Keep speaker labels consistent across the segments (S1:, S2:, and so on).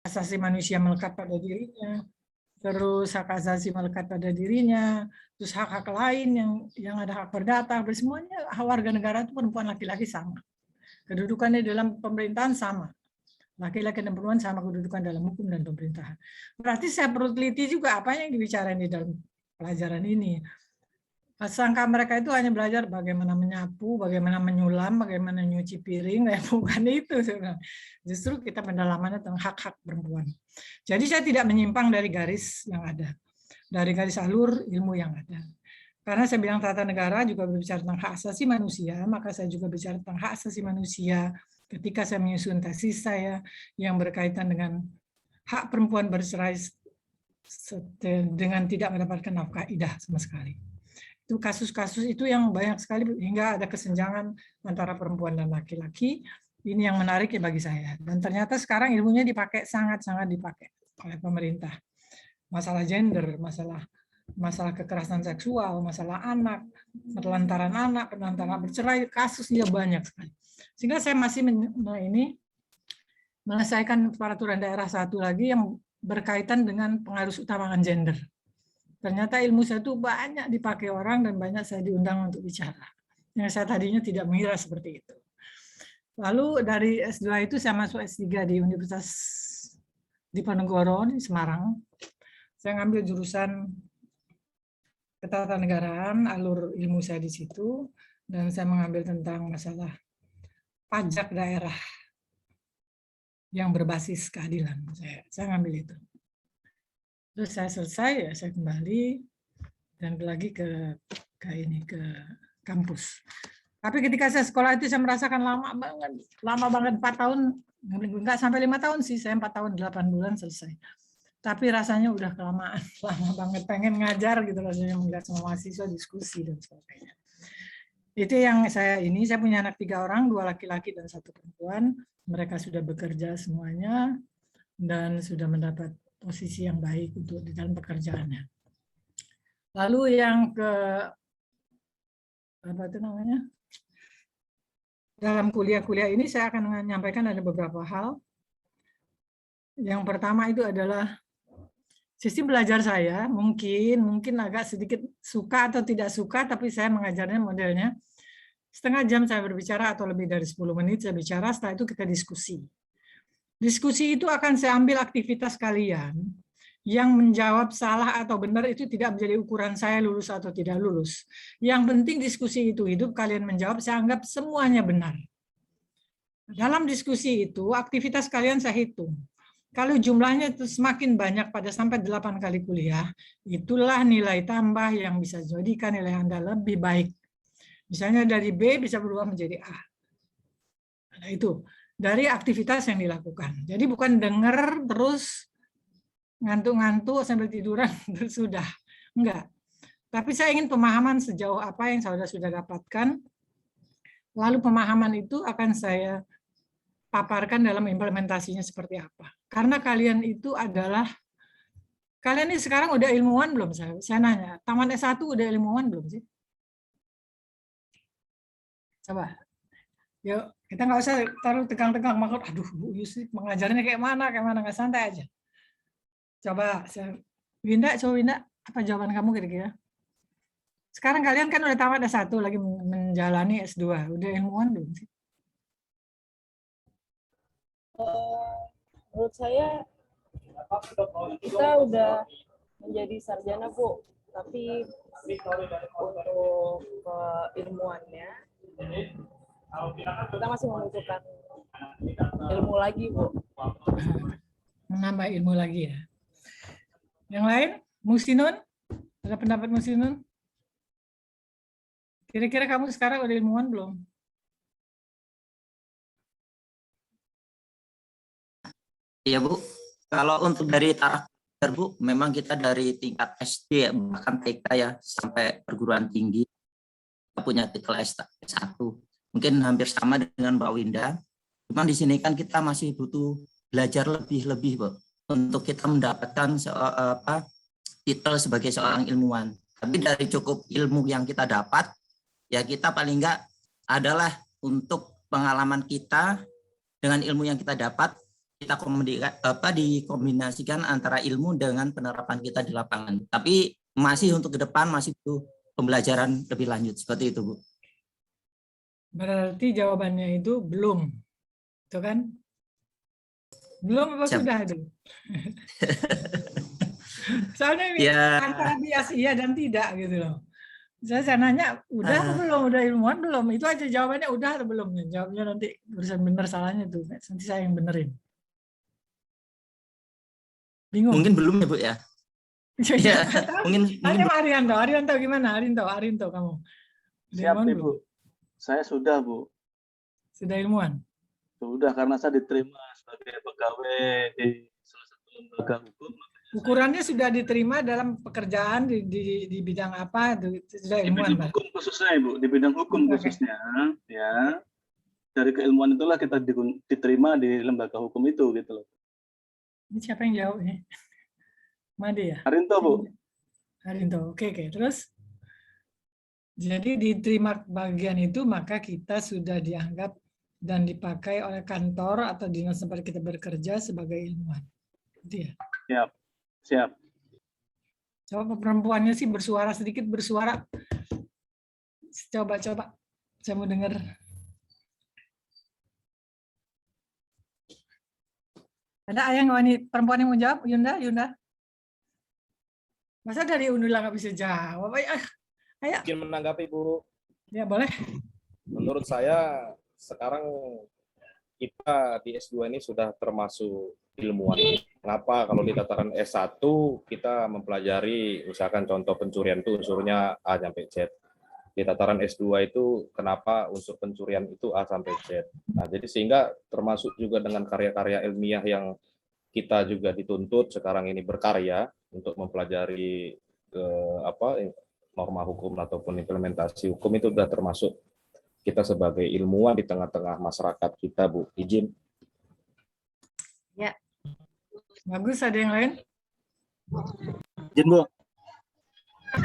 S1: asasi manusia melekat pada dirinya, terus hak asasi melekat pada dirinya, terus hak-hak lain yang ada hak berdata, semuanya hak warga negara itu perempuan laki-laki sama. Kedudukannya dalam pemerintahan sama. Laki-laki dan perempuan sama kedudukan dalam hukum dan pemerintahan. Berarti saya perlu teliti juga apa yang dibicarain di dalam pelajaran ini. Sangka mereka itu hanya belajar bagaimana menyapu, bagaimana menyulam, bagaimana nyuci piring, bukan itu. Justru kita pendalamannya tentang hak-hak perempuan. Jadi saya tidak menyimpang dari garis yang ada, dari garis alur ilmu yang ada. Karena saya bilang tata negara juga berbicara tentang hak asasi manusia, maka saya juga bicara tentang hak asasi manusia ketika saya menyusun tesis saya yang berkaitan dengan hak perempuan bercerai dengan tidak mendapatkan nafkah idah sama sekali. Itu kasus-kasus itu yang banyak sekali hingga ada kesenjangan antara perempuan dan laki-laki. Ini yang menarik ya bagi saya. Dan ternyata sekarang ilmunya dipakai, sangat-sangat dipakai oleh pemerintah. Masalah gender, masalah kekerasan seksual, masalah anak, penelantaran bercerai, kasusnya banyak sekali. Sehingga saya masih menyelesaikan peraturan daerah satu lagi yang berkaitan dengan pengaruh utamakan gender. Ternyata ilmu saya itu banyak dipakai orang dan banyak saya diundang untuk bicara. Yang saya tadinya tidak mengira seperti itu. Lalu dari S2 itu saya masuk S3 di Universitas Diponegoro di Semarang. Saya ngambil jurusan ketatanegaraan, alur ilmu saya di situ, dan saya mengambil tentang masalah pajak daerah yang berbasis keadilan. Saya ngambil itu. Terus saya selesai, ya saya kembali dan lagi ke kampus. Tapi ketika saya sekolah itu saya merasakan lama banget 4 tahun, enggak sampai 5 tahun sih, saya 4 tahun 8 bulan selesai. Tapi rasanya udah kelamaan, lama banget, pengen ngajar gitu rasanya, melihat semua mahasiswa diskusi dan sebagainya. Itu yang saya punya anak 3 orang, 2 laki-laki dan 1 perempuan. Mereka sudah bekerja semuanya dan sudah mendapat posisi yang baik untuk di dalam pekerjaannya. Lalu yang dalam kuliah-kuliah ini saya akan menyampaikan ada beberapa hal. Yang pertama itu adalah sistem belajar saya, mungkin agak sedikit suka atau tidak suka, tapi saya mengajarnya modelnya setengah jam saya berbicara atau lebih dari 10 menit saya bicara, setelah itu kita diskusi. Diskusi itu akan saya ambil aktivitas kalian, yang menjawab salah atau benar itu tidak menjadi ukuran saya lulus atau tidak lulus. Yang penting diskusi itu hidup, kalian menjawab, saya anggap semuanya benar. Dalam diskusi itu, aktivitas kalian saya hitung. Kalau jumlahnya itu semakin banyak pada sampai 8 kali kuliah, itulah nilai tambah yang bisa jadikan nilai Anda lebih baik. Misalnya dari B bisa berubah menjadi A. Nah, itu dari aktivitas yang dilakukan. Jadi bukan dengar terus ngantuk-ngantuk sambil tiduran terus sudah. Enggak. Tapi saya ingin pemahaman sejauh apa yang saudara sudah dapatkan. Lalu pemahaman itu akan saya paparkan dalam implementasinya seperti apa. Karena kalian itu adalah, kalian ini sekarang udah ilmuwan belum? Saya nanya, taman S1 udah ilmuwan belum sih? Coba. Yuk, kita nggak usah taruh tegang-tegang. Aduh, Bu Yusri mengajarnya kayak mana, nggak santai aja. Coba, Winda, apa jawaban kamu kira-kira? Sekarang kalian kan udah tamat S1, lagi menjalani S2. Udah ilmuwan belum sih?
S2: Menurut saya, kita udah menjadi sarjana, Bu. Tapi untuk keilmuannya, kita masih membutuhkan ilmu lagi, Bu.
S1: Menambah ilmu lagi ya. Yang lain, Musinun? Ada pendapat Musinun? Kira-kira kamu sekarang udah ilmuwan belum?
S3: Iya, Bu. Kalau untuk dari taraf Bu, memang kita dari tingkat SD bahkan TK ya sampai perguruan tinggi kita punya titel S1. Mungkin hampir sama dengan Mbak Winda. Cuma di sini kan kita masih butuh belajar lebih, Bu, untuk kita mendapatkan titel sebagai seorang ilmuwan. Tapi dari cukup ilmu yang kita dapat, ya kita paling enggak adalah untuk pengalaman kita dengan ilmu yang kita dapat, kita dikombinasikan antara ilmu dengan penerapan kita di lapangan. Tapi masih untuk ke depan masih butuh pembelajaran lebih lanjut seperti itu, Bu.
S1: Berarti jawabannya itu belum, itu kan? Belum apa
S3: Siap.
S1: sudah itu? Soalnya ini
S3: Ya.
S1: antara bias iya dan tidak gitu loh. Saya nanya udah apa belum, udah ilmuwan belum? Itu aja jawabannya udah atau belum? Jawabnya nanti urusan bener salahnya tuh, nanti saya yang benerin. Bingung.
S3: Mungkin belum ya, Bu ya.
S1: Ya,
S3: mungkin
S1: tanya Pak Arianto. Arianto gimana? Arianto kamu.
S4: Siap
S1: Ilmuwan
S4: nih,
S1: belum?
S4: Bu. Saya sudah, Bu.
S1: Sudah ilmuwan?
S4: Sudah, karena saya diterima sebagai pegawai di salah satu lembaga hukum.
S1: Ukurannya sudah diterima dalam pekerjaan di bidang apa? Sudah
S4: Di
S1: ilmuwan,
S4: bidang
S1: Pak?
S4: hukum khususnya, Ibu. Di bidang hukum
S1: Oke.
S4: khususnya, ya. Dari keilmuan itulah kita diterima di lembaga hukum itu, gitu loh.
S1: Ini siapa yang jawab ini? Made ya?
S4: Arinto, Bu.
S1: Arinto. Oke. Terus? Jadi diterima bagian itu, maka kita sudah dianggap dan dipakai oleh kantor atau dinas tempat kita bekerja sebagai ilmuwan. Gitu ya?
S4: Siap.
S1: Coba perempuannya sih bersuara sedikit, bersuara. Coba. Saya mau dengar. Ada yang wanita perempuan yang mau jawab? Yunda? Masa dari Unila nggak bisa jawab? Ayo.
S5: Mungkin menanggapi, Bu.
S1: Ya, boleh.
S5: Menurut saya sekarang kita di S2 ini sudah termasuk ilmuwan. Kenapa kalau di tataran S1 kita mempelajari, misalkan contoh pencurian itu unsurnya A sampai Z. Di tataran S2 itu kenapa unsur pencurian itu A sampai Z. Nah, jadi sehingga termasuk juga dengan karya-karya ilmiah yang kita juga dituntut sekarang ini berkarya untuk mempelajari norma hukum ataupun implementasi hukum itu sudah termasuk kita sebagai ilmuwan di tengah-tengah masyarakat kita, Bu. Izin.
S1: Ya. Bagus, ada yang lain?
S6: Izin, Bu.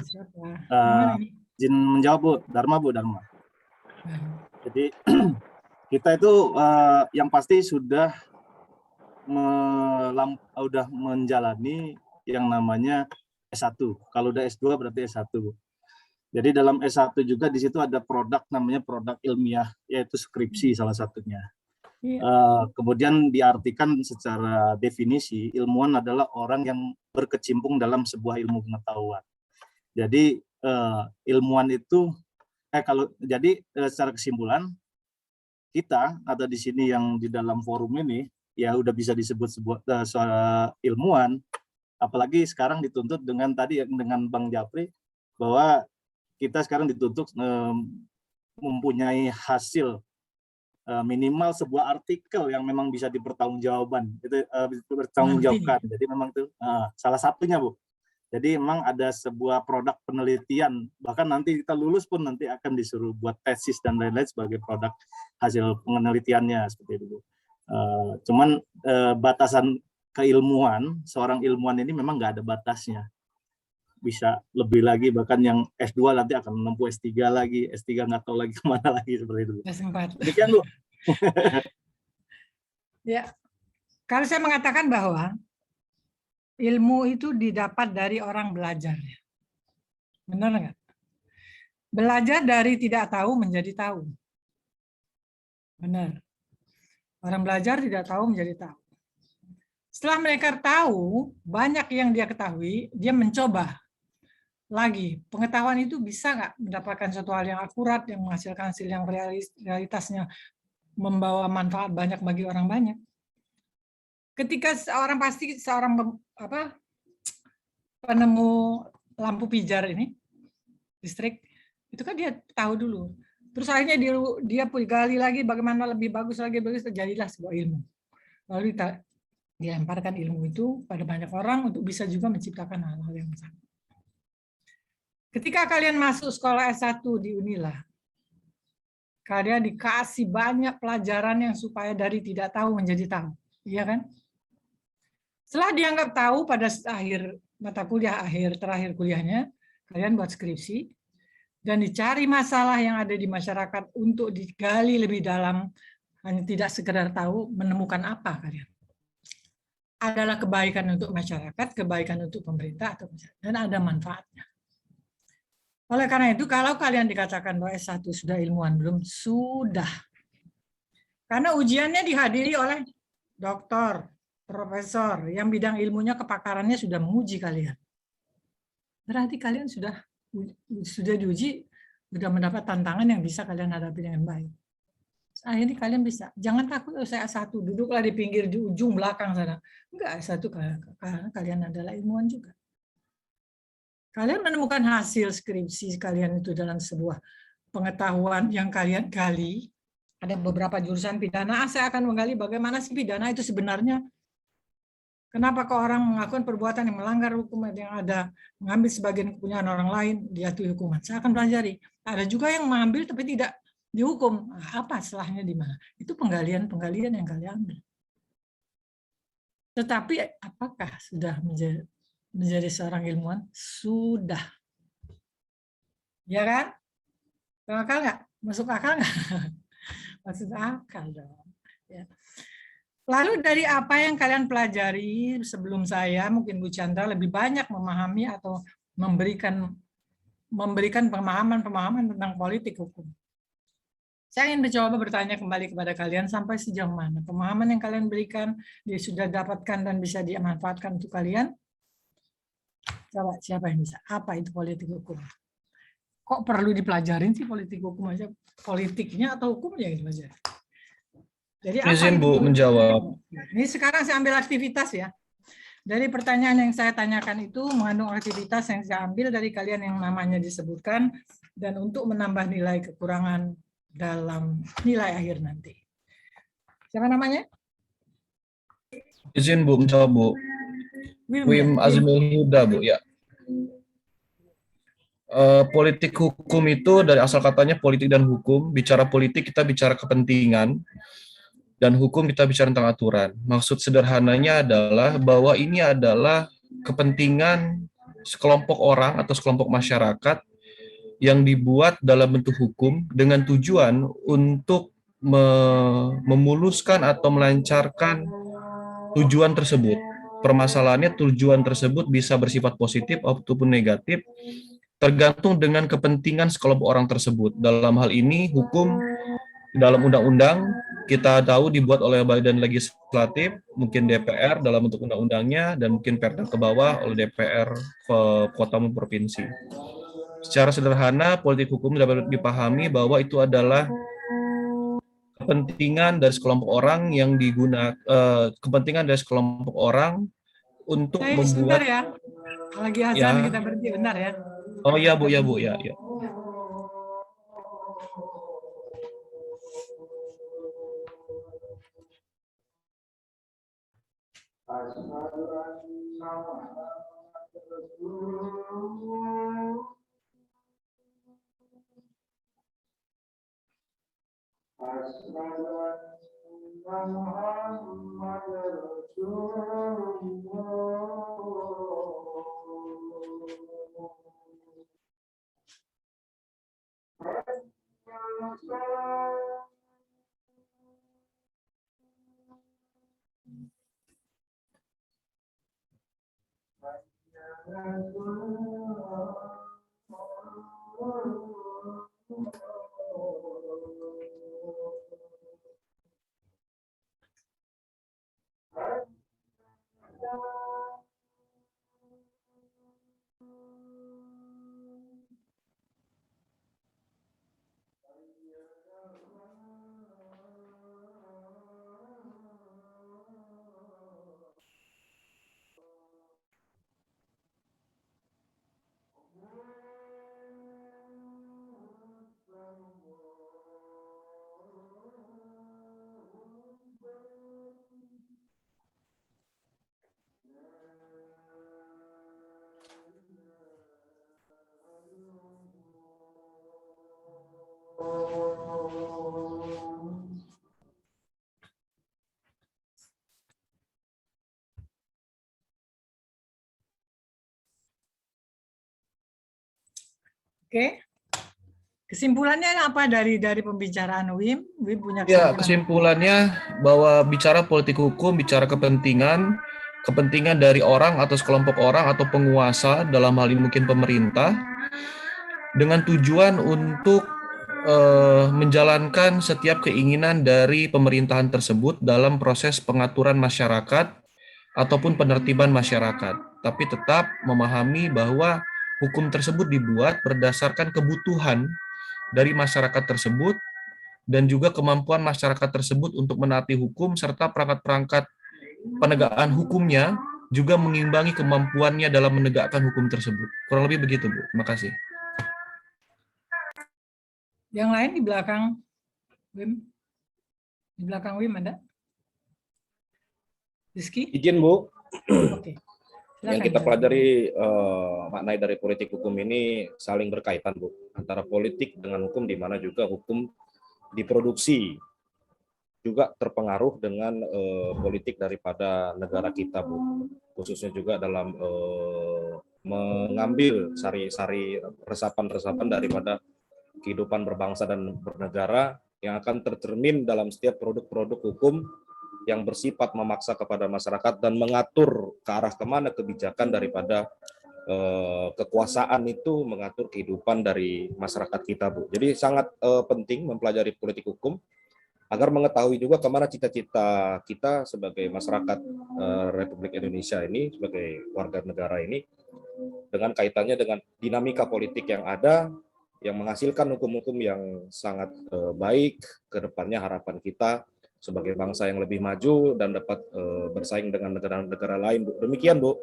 S1: Siapa? Gimana ini?
S6: Izin menjawab, Bu. Dharma. Jadi kita itu yang pasti sudah menjalani yang namanya S1. Kalau udah S2 berarti S1, Bu. Jadi dalam S1 juga di situ ada produk namanya produk ilmiah, yaitu skripsi salah satunya. Kemudian diartikan secara definisi, ilmuwan adalah orang yang berkecimpung dalam sebuah ilmu pengetahuan. Jadi ilmuwan itu secara kesimpulan kita ada di sini yang di dalam forum ini ya udah bisa disebut ilmuwan, apalagi sekarang dituntut dengan Bang Japri bahwa kita sekarang dituntut mempunyai hasil minimal sebuah artikel yang memang bisa dipertanggungjawabkan. Jadi memang itu salah satunya, Bu. Jadi memang ada sebuah produk penelitian, bahkan nanti kita lulus pun nanti akan disuruh buat tesis dan lain-lain sebagai produk hasil penelitiannya seperti itu, Bu. Cuman batasan keilmuan, seorang ilmuwan ini memang nggak ada batasnya. Bisa lebih lagi, bahkan yang S2 nanti akan menempuh S3 lagi, S3 nggak tahu lagi kemana lagi seperti itu.
S1: S4.
S6: Demikian, Bu.
S1: Ya, kalau saya mengatakan bahwa ilmu itu didapat dari orang belajar. Benar nggak? Belajar dari tidak tahu menjadi tahu. Benar. Orang belajar tidak tahu menjadi tahu. Setelah mereka tahu, banyak yang dia ketahui, dia mencoba lagi. Pengetahuan itu bisa nggak mendapatkan suatu hal yang akurat, yang menghasilkan hasil yang realitasnya membawa manfaat banyak bagi orang banyak. Ketika seorang penemu lampu pijar ini, listrik, itu kan dia tahu dulu. Terus akhirnya dia gali lagi bagaimana lebih bagus lagi, terjadilah sebuah ilmu. Lalu dilemparkan ilmu itu pada banyak orang untuk bisa juga menciptakan hal-hal yang sama. Ketika kalian masuk sekolah S1 di Unila, kalian dikasih banyak pelajaran yang supaya dari tidak tahu menjadi tahu. Iya kan? Setelah dianggap tahu pada akhir mata kuliah, terakhir kuliahnya, kalian buat skripsi, dan dicari masalah yang ada di masyarakat untuk digali lebih dalam, hanya tidak sekedar tahu menemukan apa kalian. adalah kebaikan untuk masyarakat, kebaikan untuk pemerintah, dan ada manfaatnya. Oleh karena itu, kalau kalian dikatakan bahwa S1 sudah ilmuwan, belum, sudah. Karena ujiannya dihadiri oleh doktor, profesor, yang bidang ilmunya, kepakarannya sudah menguji kalian. Berarti kalian sudah diuji, sudah mendapat tantangan yang bisa kalian hadapi dengan baik. Akhirnya kalian bisa. Jangan takut, saya S1, duduklah di pinggir, di ujung belakang sana. Enggak, S1 karena kalian adalah ilmuwan juga. Kalian menemukan hasil skripsi kalian itu dalam sebuah pengetahuan yang kalian gali. Ada beberapa jurusan pidana, saya akan menggali bagaimana sih pidana itu sebenarnya. Kenapa kok orang melakukan perbuatan yang melanggar hukum, yang ada mengambil sebagian kepunyaan orang lain, dijatuhi hukuman. Saya akan pelajari. Ada juga yang mengambil tapi tidak dihukum. Apa salahnya di mana? Itu penggalian-penggalian yang kalian ambil. Tetapi apakah sudah menjadi seorang ilmuwan? Sudah. Ya kan? Masuk akal nggak? Masuk akal nggak? Masuk akal dong. Ya. Lalu dari apa yang kalian pelajari sebelum saya, mungkin Bu Chandra lebih banyak memahami atau memberikan pemahaman tentang politik hukum. Saya ingin mencoba bertanya kembali kepada kalian sampai sejauh mana pemahaman yang kalian berikan sudah dapatkan dan bisa dimanfaatkan untuk kalian. Coba siapa yang bisa? Apa itu politik hukum? Kok perlu dipelajarin sih politik hukum aja? Politiknya atau hukumnya yang dipelajari? Jadi
S7: izin Bu menjawab.
S1: Ini sekarang saya ambil aktivitas ya. Dari pertanyaan yang saya tanyakan itu mengandung aktivitas yang saya ambil dari kalian yang namanya disebutkan dan untuk menambah nilai kekurangan dalam nilai akhir nanti. Siapa namanya?
S7: Izin Bu menjawab Bu. Wim Azmil Huda Bu ya. Politik hukum itu dari asal katanya politik dan hukum. Bicara politik kita bicara kepentingan. Dan hukum kita bicara tentang aturan. Maksud sederhananya adalah bahwa ini adalah kepentingan sekelompok orang atau sekelompok masyarakat yang dibuat dalam bentuk hukum dengan tujuan untuk memuluskan atau melancarkan tujuan tersebut. Permasalahannya tujuan tersebut bisa bersifat positif ataupun negatif, tergantung dengan kepentingan sekelompok orang tersebut. Dalam hal ini hukum dalam undang-undang kita tahu dibuat oleh badan legislatif, mungkin DPR dalam bentuk undang-undangnya, dan mungkin perda ke bawah oleh DPR ke kota maupun provinsi. Secara sederhana, politik hukum dapat dipahami bahwa itu adalah kepentingan dari sekelompok orang yang kepentingan dari sekelompok orang untuk membuat.
S1: Sebentar ya, lagi azan kita berhenti bentar ya.
S7: Oh iya Bu, ya Bu, ya.
S1: Oke. Kesimpulannya apa dari pembicaraan Wim? Wim punya
S7: Ya,
S1: kesimpulan?
S7: kesimpulannya bahwa bicara politik hukum, bicara kepentingan kepentingan dari orang atau sekelompok orang atau penguasa, dalam hal ini mungkin pemerintah, dengan tujuan untuk menjalankan setiap keinginan dari pemerintahan tersebut dalam proses pengaturan masyarakat ataupun penertiban masyarakat, tapi tetap memahami bahwa hukum tersebut dibuat berdasarkan kebutuhan dari masyarakat tersebut dan juga kemampuan masyarakat tersebut untuk menaati hukum serta perangkat-perangkat penegakan hukumnya juga mengimbangi kemampuannya dalam menegakkan hukum tersebut. Kurang lebih begitu, Bu. Terima kasih.
S1: Yang lain di belakang Wim? Di belakang Wim ada? Rizky?
S5: Izin Bu,
S1: Oke.
S5: yang
S1: Silakan.
S5: kita pelajari maknai dari politik hukum ini saling berkaitan Bu, antara politik dengan hukum, di mana juga hukum diproduksi juga terpengaruh dengan politik daripada negara kita Bu, khususnya juga dalam mengambil sari-sari resapan-resapan daripada kehidupan berbangsa dan bernegara yang akan tercermin dalam setiap produk-produk hukum yang bersifat memaksa kepada masyarakat dan mengatur ke arah kemana kebijakan daripada kekuasaan itu mengatur kehidupan dari masyarakat kita Bu. Jadi sangat penting mempelajari politik hukum agar mengetahui juga kemana cita-cita kita sebagai masyarakat Republik Indonesia ini, sebagai warga negara ini, dengan kaitannya dengan dinamika politik yang ada, yang menghasilkan hukum-hukum yang sangat baik ke depannya. Harapan kita sebagai bangsa yang lebih maju dan dapat bersaing dengan negara-negara lain, Bu. Demikian, Bu.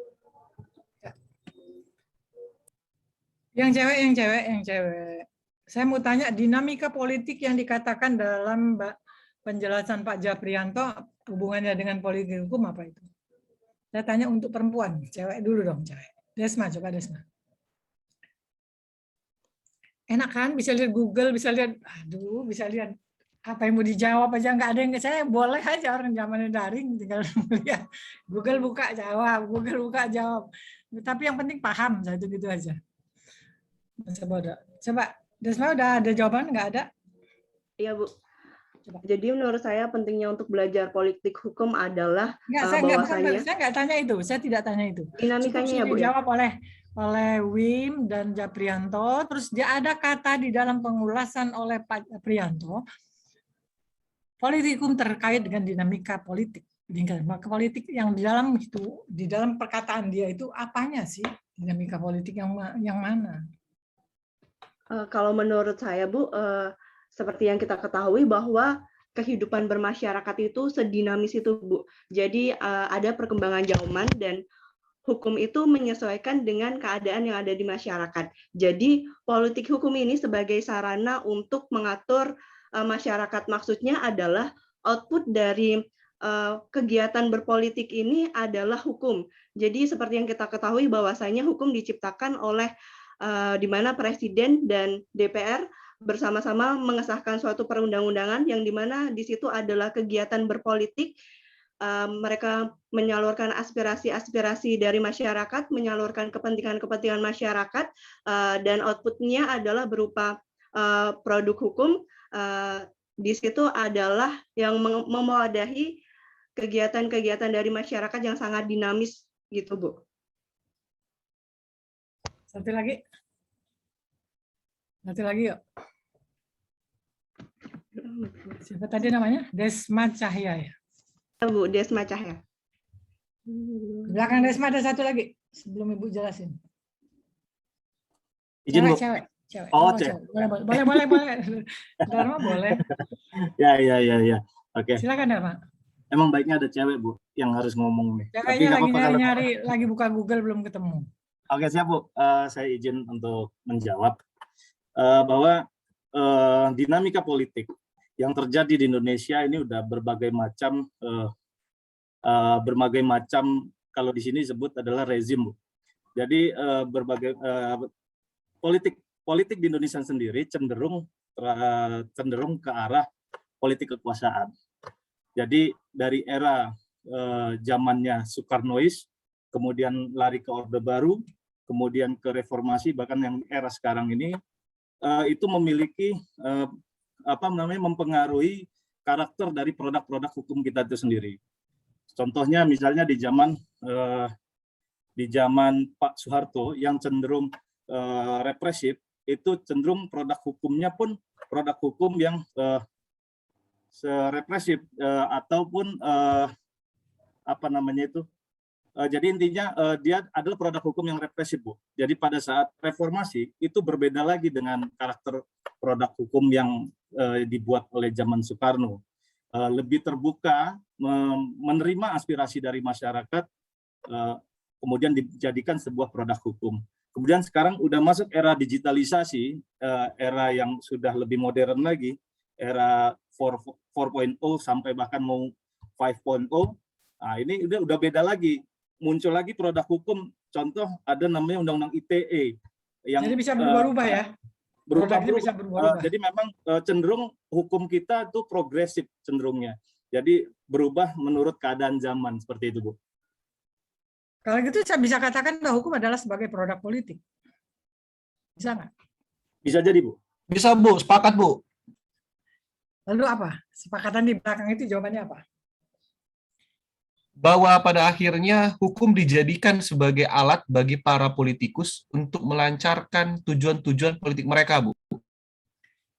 S1: Yang cewek. Saya mau tanya, dinamika politik yang dikatakan dalam penjelasan Pak Japrianto, hubungannya dengan politik hukum apa itu? Saya tanya untuk perempuan, cewek dulu dong, cewek. Desma, coba Desma. Enak kan, bisa lihat Google, bisa lihat apa yang mau dijawab aja, nggak ada yang saya boleh aja, orang zamannya daring tinggal lihat Google buka jawab, tapi yang penting paham, satu gitu aja. Coba Desma udah ada jawaban, nggak ada?
S8: Iya Bu. Jadi menurut saya pentingnya untuk belajar politik hukum adalah
S1: saya nggak tanya itu, saya tidak tanya itu.
S8: Dinamikanya ya Bu.
S1: Dijawab oleh Wim dan Japrianto, terus dia ada kata di dalam pengulasan oleh Pak Japrianto, politik hukum terkait dengan dinamika politik. Dinamika politik yang di dalam perkataan dia itu apanya sih? Dinamika politik yang mana?
S8: Kalau menurut saya Bu, seperti yang kita ketahui bahwa kehidupan bermasyarakat itu sedinamis itu Bu. Jadi ada perkembangan zaman dan hukum itu menyesuaikan dengan keadaan yang ada di masyarakat. Jadi politik hukum ini sebagai sarana untuk mengatur masyarakat, maksudnya adalah output dari kegiatan berpolitik ini adalah hukum. Jadi seperti yang kita ketahui bahwasanya hukum diciptakan oleh di mana Presiden dan DPR bersama-sama mengesahkan suatu perundang-undangan yang di mana di situ adalah kegiatan berpolitik. Mereka menyalurkan aspirasi-aspirasi dari masyarakat, menyalurkan kepentingan-kepentingan masyarakat, dan outputnya adalah berupa produk hukum. Di situ adalah yang memwadahi kegiatan-kegiatan dari masyarakat yang sangat dinamis gitu Bu.
S1: Satu lagi yuk. Siapa tadi namanya? Desma Cahya ya?
S8: Bu, Desma Cahya.
S1: Belakang Desma ada satu lagi sebelum Ibu jelasin.
S6: Izin Bu.
S1: Cewek.
S6: Oh, cewek.
S1: Boleh. Dharma boleh.
S6: Ya. Oke.
S1: Silakan Dharma.
S6: Emang baiknya ada cewek Bu yang harus ngomong nih.
S1: Ceweknya lagi nyari, lagi buka Google belum ketemu.
S6: Oke, siap Bu. Saya izin untuk menjawab bahwa dinamika politik yang terjadi di Indonesia ini udah berbagai macam kalau di sini disebut adalah rezim Bu. Jadi berbagai politik di Indonesia sendiri cenderung ke arah politik kekuasaan. Jadi dari era zamannya Soekarnois, kemudian lari ke Orde Baru, kemudian ke reformasi, bahkan yang era sekarang ini itu memiliki mempengaruhi karakter dari produk-produk hukum kita itu sendiri. Contohnya misalnya di zaman Pak Soeharto yang cenderung represif, itu cenderung produk hukumnya pun produk hukum yang represif ataupun apa namanya itu. Jadi intinya dia adalah produk hukum yang represif, Bu. Jadi pada saat reformasi itu berbeda lagi dengan karakter produk hukum yang dibuat oleh zaman Soekarno. Lebih terbuka, menerima aspirasi dari masyarakat, kemudian dijadikan sebuah produk hukum. Kemudian sekarang udah masuk era digitalisasi, era yang sudah lebih modern lagi, era 4.0 sampai bahkan mau 5.0. Nah, ini udah beda lagi. Muncul lagi produk hukum, contoh ada namanya Undang-Undang ITE.
S1: Jadi bisa berubah-ubah ya? Produknya bisa berubah-ubah.
S6: Jadi memang cenderung hukum kita itu progresif cenderungnya. Jadi berubah menurut keadaan zaman, seperti itu, Bu.
S1: Kalau gitu saya bisa katakan bahwa hukum adalah sebagai produk politik. Bisa nggak?
S6: Bisa jadi, Bu.
S7: Bisa, Bu. Sepakat, Bu.
S1: Lalu apa? Sepakatan di belakang itu jawabannya apa?
S7: Bahwa pada akhirnya hukum dijadikan sebagai alat bagi para politikus untuk melancarkan tujuan-tujuan politik mereka, Bu.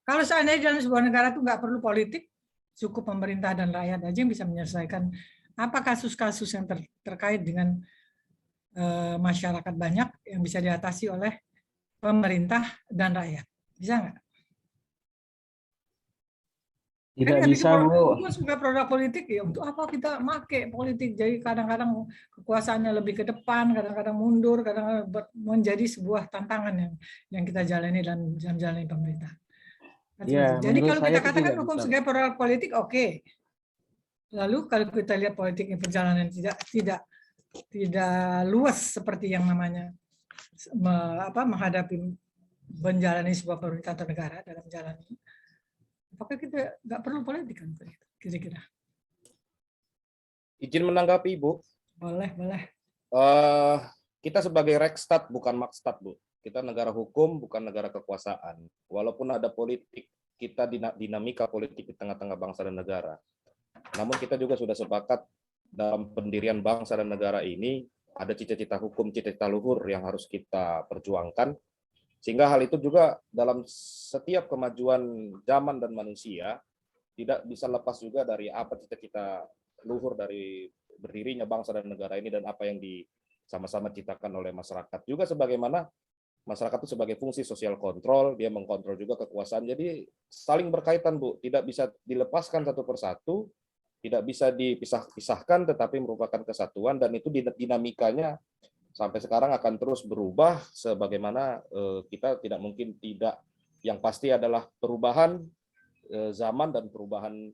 S1: Kalau seandainya dalam sebuah negara itu nggak perlu politik, cukup pemerintah dan rakyat aja yang bisa menyelesaikan apa kasus-kasus yang terkait dengan masyarakat banyak yang bisa diatasi oleh pemerintah dan rakyat. Bisa nggak?
S2: Tidak bisa, Bu.
S1: Itu sebagai produk politik, ya untuk apa kita pakai politik? Jadi kadang-kadang kekuasaannya lebih ke depan, kadang-kadang mundur, kadang-kadang menjadi sebuah tantangan yang kita jalani dalam jalani pemerintah.
S2: Ya,
S1: jadi kalau kita katakan
S2: tidak
S1: hukum
S2: bisa.
S1: sebagai produk politik, oke. Lalu kalau kita lihat politiknya perjalanan tidak luas seperti yang namanya menghadapi menjalani sebuah pemerintah atau negara dalam jalannya. Apakah kita nggak perlu politik kan? Kira-kira.
S5: Izin menanggapi, Bu.
S1: Boleh.
S5: Kita sebagai Rekstad bukan Makstat, Bu. Kita negara hukum, bukan negara kekuasaan. Walaupun ada politik, kita dinamika politik di tengah-tengah bangsa dan negara. Namun kita juga sudah sepakat dalam pendirian bangsa dan negara ini ada cita-cita hukum, cita-cita luhur yang harus kita perjuangkan. Sehingga hal itu juga dalam setiap kemajuan zaman dan manusia tidak bisa lepas juga dari apa cita-cita luhur dari berdirinya bangsa dan negara ini dan apa yang sama-sama ciptakan oleh masyarakat. Juga sebagaimana masyarakat itu sebagai fungsi sosial kontrol, dia mengkontrol juga kekuasaan. Jadi saling berkaitan, Bu. Tidak bisa dilepaskan satu persatu, tidak bisa dipisah-pisahkan, tetapi merupakan kesatuan dan itu dinamikanya sampai sekarang akan terus berubah sebagaimana kita tidak mungkin tidak, yang pasti adalah perubahan zaman dan perubahan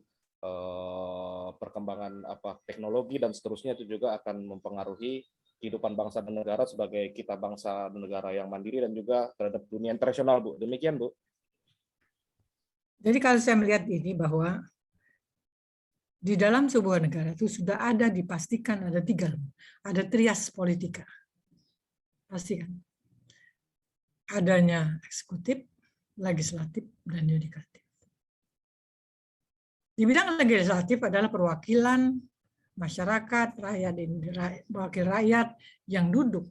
S5: perkembangan teknologi dan seterusnya itu juga akan mempengaruhi kehidupan bangsa dan negara sebagai kita bangsa dan negara yang mandiri dan juga terhadap dunia internasional, Bu. Demikian, Bu.
S1: Jadi kalau saya melihat ini bahwa di dalam sebuah negara itu sudah ada dipastikan ada 3, ada trias politika. Pasti kan. Adanya eksekutif, legislatif, dan yudikatif. Di bidang legislatif adalah perwakilan masyarakat, wakil rakyat yang duduk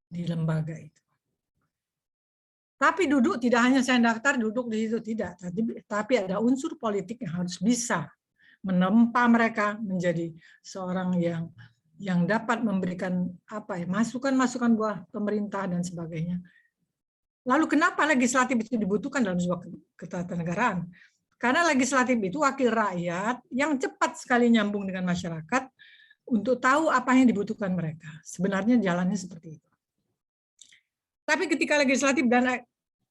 S1: di lembaga itu. Tapi duduk tidak hanya saya daftar duduk di situ, tidak. Tapi ada unsur politik yang harus bisa menempa mereka menjadi seorang yang dapat memberikan masukan-masukan buat pemerintah dan sebagainya. Lalu kenapa legislatif itu dibutuhkan dalam sebuah ketatanegaraan? Karena legislatif itu wakil rakyat yang cepat sekali nyambung dengan masyarakat untuk tahu apa yang dibutuhkan mereka. Sebenarnya jalannya seperti itu. Tapi ketika legislatif dan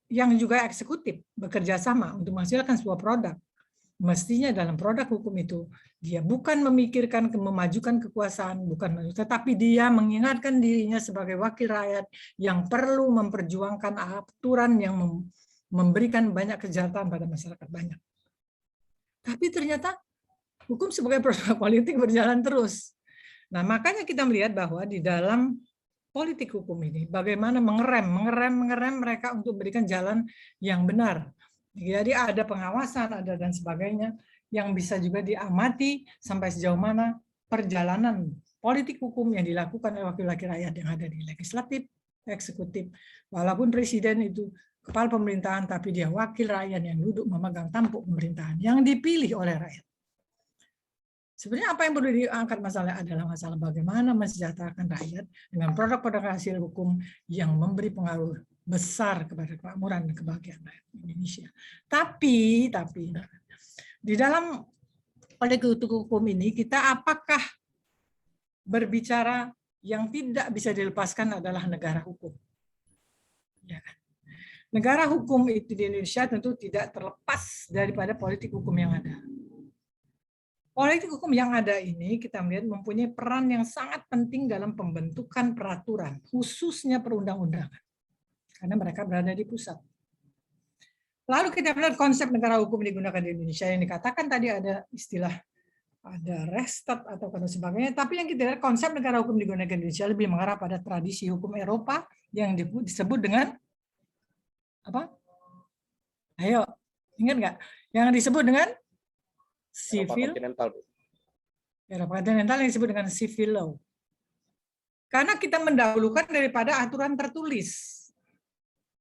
S1: yang juga eksekutif bekerja sama untuk menghasilkan sebuah produk, mestinya dalam produk hukum itu dia bukan memikirkan memajukan kekuasaan, tetapi dia mengingatkan dirinya sebagai wakil rakyat yang perlu memperjuangkan aturan yang memberikan banyak kesejahteraan pada masyarakat banyak. Tapi ternyata hukum sebagai produk politik berjalan terus. Nah, makanya kita melihat bahwa di dalam politik hukum ini bagaimana mengerem mereka untuk memberikan jalan yang benar. Jadi ada pengawasan, ada dan sebagainya yang bisa juga diamati sampai sejauh mana perjalanan politik hukum yang dilakukan oleh wakil-wakil rakyat yang ada di legislatif, eksekutif. Walaupun presiden itu kepala pemerintahan, tapi dia wakil rakyat yang duduk memegang tampuk pemerintahan yang dipilih oleh rakyat. Sebenarnya apa yang perlu diangkat masalah adalah masalah bagaimana mensejahterakan rakyat dengan produk-produk hasil hukum yang memberi pengaruh besar kepada kemakmuran dan kebahagiaan rakyat Indonesia. Tapi di dalam politik hukum ini kita apakah berbicara yang tidak bisa dilepaskan adalah negara hukum. Ya. Negara hukum itu di Indonesia tentu tidak terlepas daripada politik hukum yang ada. Politik hukum yang ada ini kita melihat mempunyai peran yang sangat penting dalam pembentukan peraturan, khususnya perundang-undangan. Karena mereka berada di pusat. Lalu kita melihat konsep negara hukum digunakan di Indonesia yang dikatakan tadi ada istilah, ada restart atau sebagainya. Tapi yang kita lihat konsep negara hukum digunakan di Indonesia lebih mengarah pada tradisi hukum Eropa yang disebut dengan apa? Ayo, ingat nggak? Yang disebut dengan civil, Eropa kontinental yang disebut dengan civil law. Karena kita mendahulukan daripada aturan tertulis.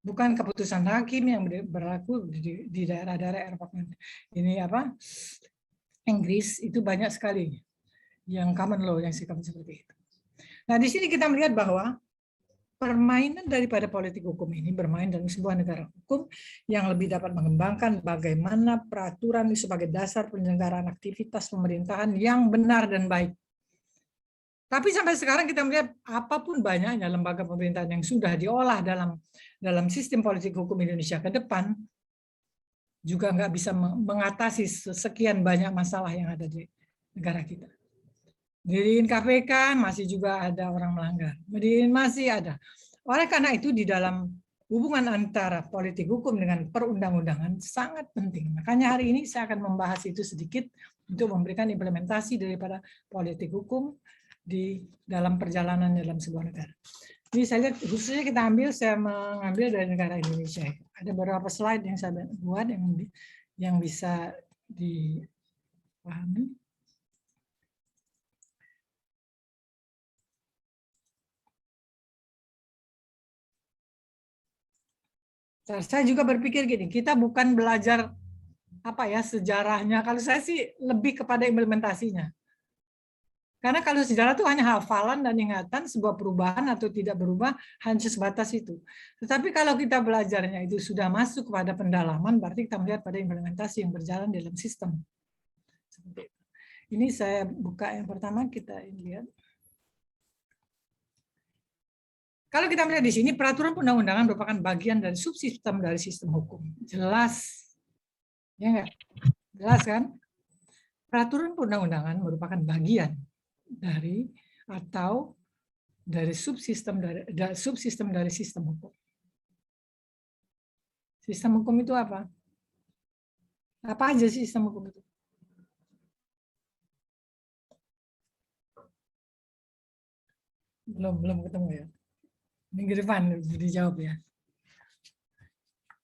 S1: Bukan keputusan hakim yang berlaku di daerah-daerah Eropa. Ini apa? Inggris itu banyak sekali yang common law yang sikap seperti itu. Nah, di sini kita melihat bahwa permainan daripada politik hukum ini bermain dalam sebuah negara hukum yang lebih dapat mengembangkan bagaimana peraturan sebagai dasar penyelenggaraan aktivitas pemerintahan yang benar dan baik. Tapi sampai sekarang kita melihat apapun banyaknya lembaga pemerintahan yang sudah diolah dalam sistem politik hukum Indonesia ke depan juga nggak bisa mengatasi sekian banyak masalah yang ada di negara kita. Diriin KPK masih juga ada orang melanggar. Diriin masih ada. Oleh karena itu di dalam hubungan antara politik hukum dengan perundang-undangan sangat penting. Makanya hari ini saya akan membahas itu sedikit untuk memberikan implementasi daripada politik hukum di dalam perjalanan dalam sebuah negara. Ini saya lihat khususnya saya mengambil dari negara Indonesia. Ada beberapa slide yang saya buat yang bisa dipahami. Saya juga berpikir gini, kita bukan belajar apa ya sejarahnya. Kalau saya sih lebih kepada implementasinya. Karena kalau sejarah itu hanya hafalan dan ingatan sebuah perubahan atau tidak berubah hanya sebatas itu. Tetapi kalau kita belajarnya itu sudah masuk kepada pendalaman, berarti kita melihat pada implementasi yang berjalan dalam sistem. Ini saya buka yang pertama, kita lihat. Kalau kita melihat di sini, peraturan perundang-undangan merupakan bagian dari subsistem dari sistem hukum. Jelas. Ya enggak? Jelas kan? Peraturan perundang-undangan merupakan bagian dari atau dari subsistem dari sistem hukum. Sistem hukum itu apa? Apa aja sistem hukum itu? Belum ketemu ya. Minggu depan dijawab ya.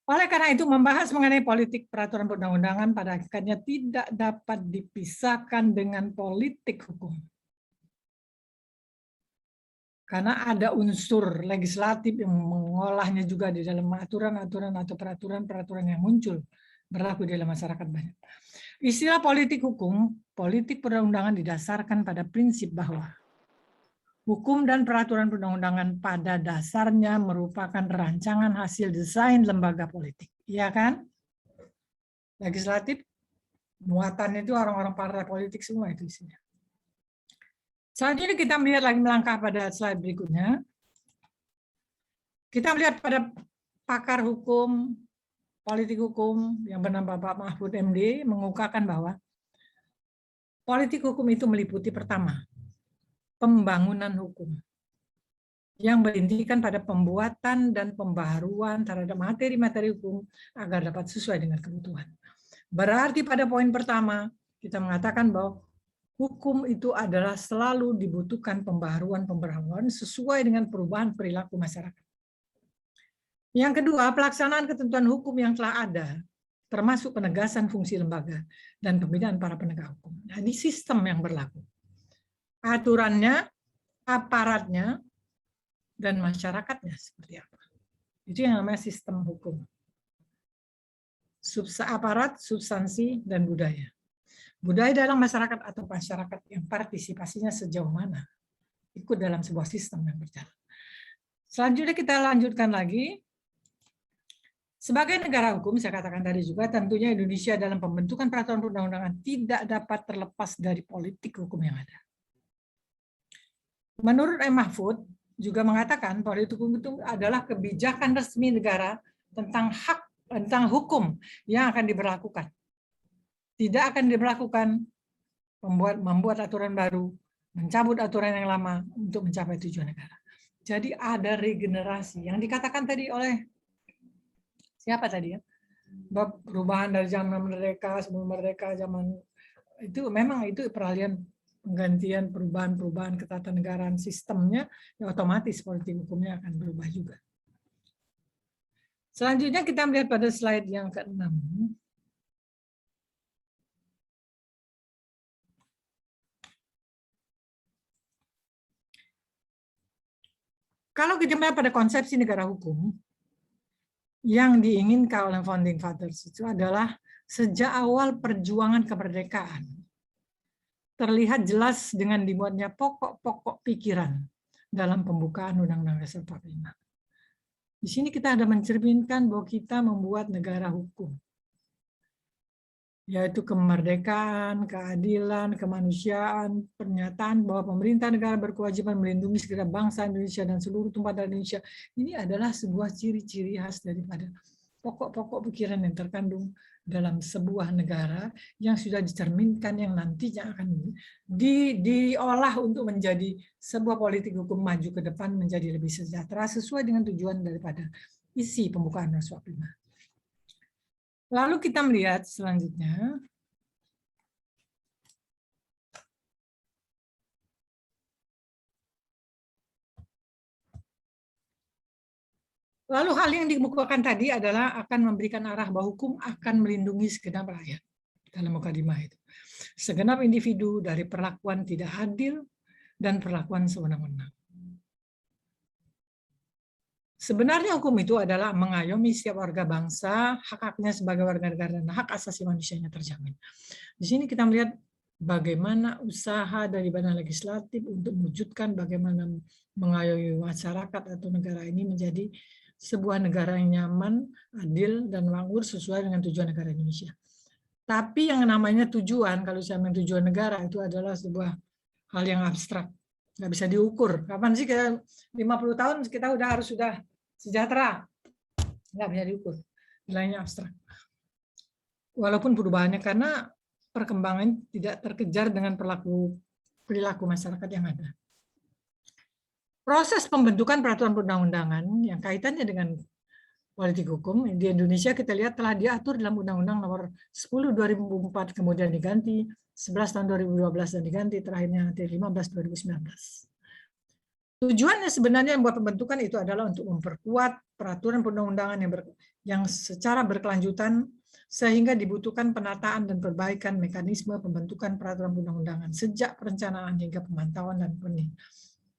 S1: Oleh karena itu membahas mengenai politik peraturan perundang-undangan pada hakikatnya tidak dapat dipisahkan dengan politik hukum. Karena ada unsur legislatif yang mengolahnya juga di dalam aturan-aturan atau peraturan-peraturan yang muncul berlaku di dalam masyarakat banyak. Istilah politik hukum, politik perundang-undangan didasarkan pada prinsip bahwa hukum dan peraturan perundang-undangan pada dasarnya merupakan rancangan hasil desain lembaga politik. Iya kan? Legislatif, muatan itu orang-orang partai politik semua itu isinya. Selanjutnya kita melihat lagi melangkah pada slide berikutnya. Kita melihat pada pakar hukum, politik hukum yang bernama Pak Mahfud MD mengungkapkan bahwa politik hukum itu meliputi pertama, pembangunan hukum yang berintikan pada pembuatan dan pembaharuan terhadap materi-materi hukum agar dapat sesuai dengan kebutuhan. Berarti pada poin pertama kita mengatakan bahwa hukum itu adalah selalu dibutuhkan pembaharuan sesuai dengan perubahan perilaku masyarakat. Yang kedua, pelaksanaan ketentuan hukum yang telah ada, termasuk penegasan fungsi lembaga dan pembinaan para penegak hukum. Nah, ini sistem yang berlaku. aturannya, aparatnya, dan masyarakatnya seperti apa. Itu yang namanya sistem hukum. Aparat, substansi, dan budaya. Budaya dalam masyarakat atau masyarakat yang partisipasinya sejauh mana ikut dalam sebuah sistem yang berjalan. Selanjutnya kita lanjutkan lagi. Sebagai negara hukum, saya katakan tadi juga, tentunya Indonesia dalam pembentukan peraturan perundang-undangan tidak dapat terlepas dari politik hukum yang ada. Menurut M. Mahfud, juga mengatakan politik hukum itu adalah kebijakan resmi negara tentang hak, tentang hukum yang akan diberlakukan. Tidak akan diberlakukan membuat aturan baru, mencabut aturan yang lama untuk mencapai tujuan negara. Jadi ada regenerasi yang dikatakan tadi oleh siapa tadi ya? Perubahan dari zaman merdeka, sebelum merdeka, zaman itu memang itu peralihan penggantian perubahan-perubahan ketatanegaraan sistemnya, ya otomatis politik hukumnya akan berubah juga. Selanjutnya kita melihat pada slide yang ke-6. Kalau kita melihat pada konsepsi negara hukum, yang diinginkan oleh Founding Fathers itu adalah sejak awal perjuangan kemerdekaan terlihat jelas dengan dibuatnya pokok-pokok pikiran dalam pembukaan Undang-Undang Dasar 45. Di sini kita ada mencerminkan bahwa kita membuat negara hukum, yaitu kemerdekaan, keadilan, kemanusiaan, pernyataan bahwa pemerintah negara berkewajiban melindungi segenap bangsa Indonesia dan seluruh tumpah Indonesia. Ini adalah sebuah ciri-ciri khas daripada pokok-pokok pikiran yang terkandung dalam sebuah negara yang sudah dicerminkan yang nantinya akan diolah untuk menjadi sebuah politik hukum maju ke depan menjadi lebih sejahtera sesuai dengan tujuan daripada isi pembukaan Undang-Undang 45. Lalu kita melihat selanjutnya, lalu hal yang dikemukakan tadi adalah akan memberikan arah bahwa hukum akan melindungi segenap rakyat dalam mukadimah itu. Segenap individu dari perlakuan tidak adil dan perlakuan sewenang-wenang. Sebenarnya hukum itu adalah mengayomi setiap warga bangsa, hak-haknya sebagai warga negara dan hak asasi manusianya terjamin. Di sini kita melihat bagaimana usaha dari Badan Legislatif untuk mewujudkan bagaimana mengayomi masyarakat atau negara ini menjadi sebuah negara yang nyaman, adil, dan makmur sesuai dengan tujuan negara Indonesia. Tapi yang namanya tujuan, kalau saya bilang tujuan negara itu adalah sebuah hal yang abstrak, nggak bisa diukur. Kapan sih kita 50 tahun kita harus sudah sejahtera? Nggak bisa diukur, nilainya abstrak. Walaupun perubahannya karena perkembangan tidak terkejar dengan perilaku masyarakat yang ada. Proses pembentukan peraturan perundang-undangan yang kaitannya dengan politik hukum di Indonesia kita lihat telah diatur dalam Undang-Undang Nomor 10 2004 kemudian diganti 11 tahun 2012 dan diganti terakhirnya nanti 15 2019. Tujuannya sebenarnya yang buat pembentukan itu adalah untuk memperkuat peraturan perundang-undangan yang secara berkelanjutan sehingga dibutuhkan penataan dan perbaikan mekanisme pembentukan peraturan perundang-undangan sejak perencanaan hingga pemantauan dan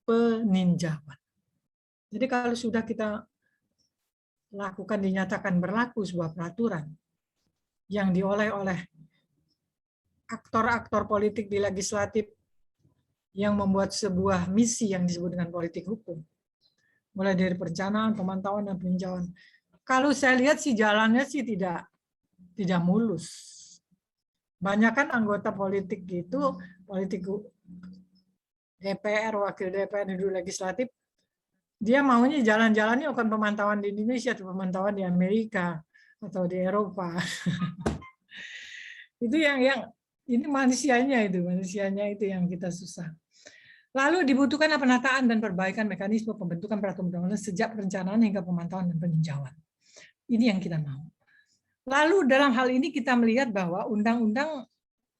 S1: peninjauan. Jadi kalau sudah kita lakukan dinyatakan berlaku sebuah peraturan yang diolah oleh aktor-aktor politik di legislatif yang membuat sebuah misi yang disebut dengan politik hukum, mulai dari perencanaan, pemantauan, dan peninjauan. Kalau saya lihat sih jalannya sih tidak mulus. Banyak kan anggota politik gitu, politik DPR, wakil DPR, di legislatif, dia maunya jalan-jalannya bukan pemantauan di Indonesia, atau pemantauan di Amerika atau di Eropa. Itu yang ini manusianya itu yang kita susah. Lalu dibutuhkan penataan dan perbaikan mekanisme pembentukan peraturan perundang-undangan sejak perencanaan hingga pemantauan dan peninjauan. Ini yang kita mau. Lalu dalam hal ini kita melihat bahwa undang-undang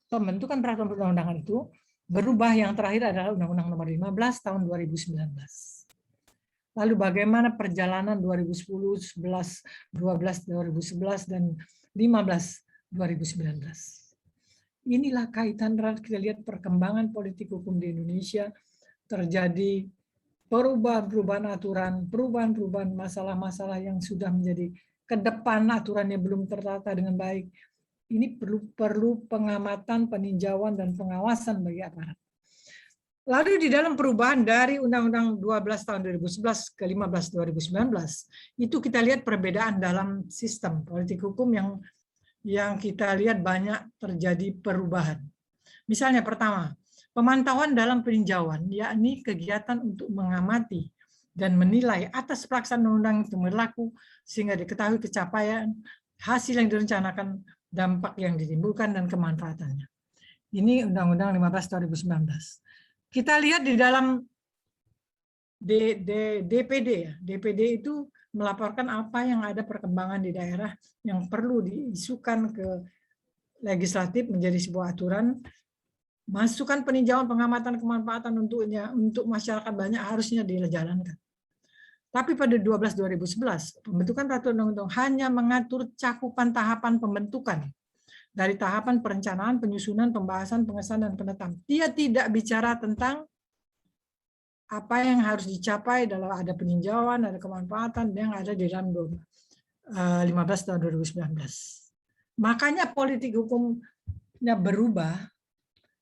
S1: pembentukan peraturan perundang-undangan itu berubah, yang terakhir adalah Undang-Undang Nomor 15 tahun 2019. Lalu bagaimana perjalanan 2010, 11, 12, 2011 dan 15 2019. Inilah kaitan erat kita lihat perkembangan politik hukum di Indonesia, terjadi perubahan-perubahan aturan, perubahan-perubahan masalah-masalah yang sudah menjadi ke depan aturannya belum tertata dengan baik. Ini perlu pengamatan, peninjauan, dan pengawasan bagi aparat. Lalu di dalam perubahan dari Undang-Undang 12 tahun 2011 ke 15 2019, itu kita lihat perbedaan dalam sistem politik hukum yang kita lihat banyak terjadi perubahan. Misalnya pertama, pemantauan dalam peninjauan, yakni kegiatan untuk mengamati dan menilai atas pelaksanaan undang-undang itu berlaku sehingga diketahui kecapaian, hasil yang direncanakan, dampak yang ditimbulkan, dan kemanfaatannya. Ini Undang-Undang 15 2019. Kita lihat di dalam DPD ya. DPD itu melaporkan apa yang ada perkembangan di daerah yang perlu diisukan ke legislatif menjadi sebuah aturan. Masukan peninjauan, pengamatan, kemanfaatan untuk masyarakat banyak harusnya dijalankan. Tapi pada 12 2011 pembentukan peraturan undang-undang hanya mengatur cakupan tahapan pembentukan dari tahapan perencanaan, penyusunan, pembahasan, pengesahan, dan penetapan. Dia tidak bicara tentang apa yang harus dicapai dalam ada peninjauan, ada kemanfaatan yang ada di dalam 15 tahun 2019. Makanya politik hukumnya berubah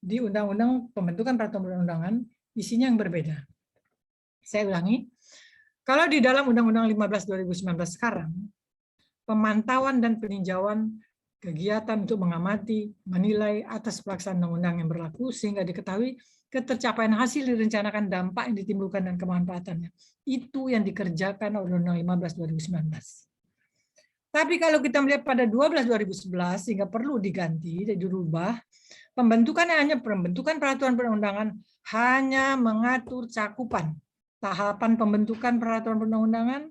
S1: di undang-undang pembentukan peraturan perundang-undangan, isinya yang berbeda. Saya ulangi, kalau di dalam Undang-Undang 15 2019 sekarang, pemantauan dan peninjauan kegiatan untuk mengamati, menilai atas pelaksanaan undang-undang yang berlaku sehingga diketahui ketercapaian hasil direncanakan, dampak yang ditimbulkan, dan kemanfaatannya. Itu yang dikerjakan oleh Undang-Undang 15 2019. Tapi kalau kita melihat pada 12 2011 sehingga perlu diganti dan dirubah, pembentukannya hanya pembentukan peraturan perundangan hanya mengatur cakupan tahapan pembentukan peraturan perundang-undangan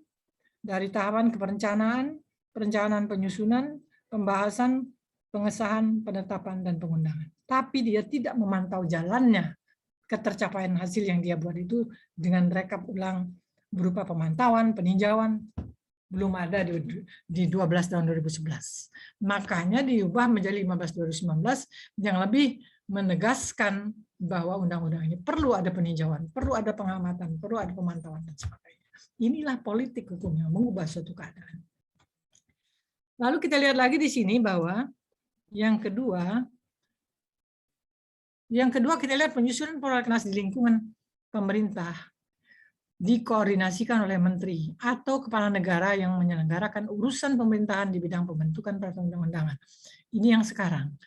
S1: dari tahapan keperencanaan, perencanaan penyusunan, pembahasan, pengesahan, penetapan, dan pengundangan. Tapi dia tidak memantau jalannya ketercapaian hasil yang dia buat itu dengan rekap ulang berupa pemantauan, peninjauan, belum ada di 12 tahun 2011. Makanya diubah menjadi 15 2019 yang lebih menegaskan bahwa undang-undang ini perlu ada peninjauan, perlu ada pengamatan, perlu ada pemantauan, dan sebagainya. Inilah politik hukum yang mengubah suatu keadaan. Lalu kita lihat lagi di sini bahwa yang kedua kita lihat penyusunan prolegnas di lingkungan pemerintah dikoordinasikan oleh menteri atau kepala negara yang menyelenggarakan urusan pemerintahan di bidang pembentukan peraturan undang-undangan. Ini yang sekarang.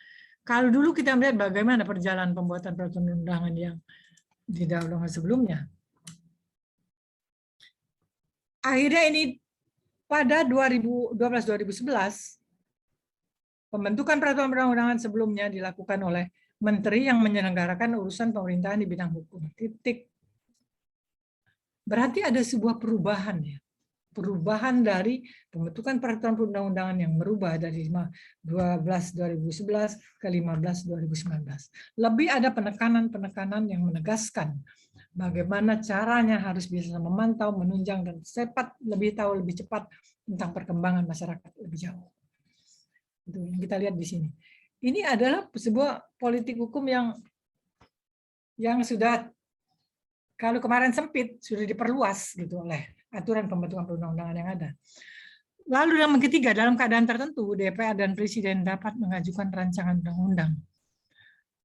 S1: Kalau dulu kita melihat bagaimana perjalanan pembuatan peraturan undangan yang didahulukan sebelumnya. Akhirnya ini pada 2012-2011 pembentukan peraturan perundang-undangan sebelumnya dilakukan oleh menteri yang menyelenggarakan urusan pemerintahan di bidang hukum. Titik. Berarti ada sebuah perubahan ya. Perubahan dari pembentukan peraturan perundang-undangan yang merubah dari 12 2011 ke 15 2019. Lebih ada penekanan-penekanan yang menegaskan bagaimana caranya harus bisa memantau, menunjang, dan lebih tahu lebih cepat tentang perkembangan masyarakat lebih jauh. Itu yang kita lihat di sini. Ini adalah sebuah politik hukum yang sudah, kalau kemarin sempit, sudah diperluas gitu oleh aturan pembentukan perundang-undangan yang ada. Lalu yang ketiga, dalam keadaan tertentu, DPR dan Presiden dapat mengajukan rancangan undang-undang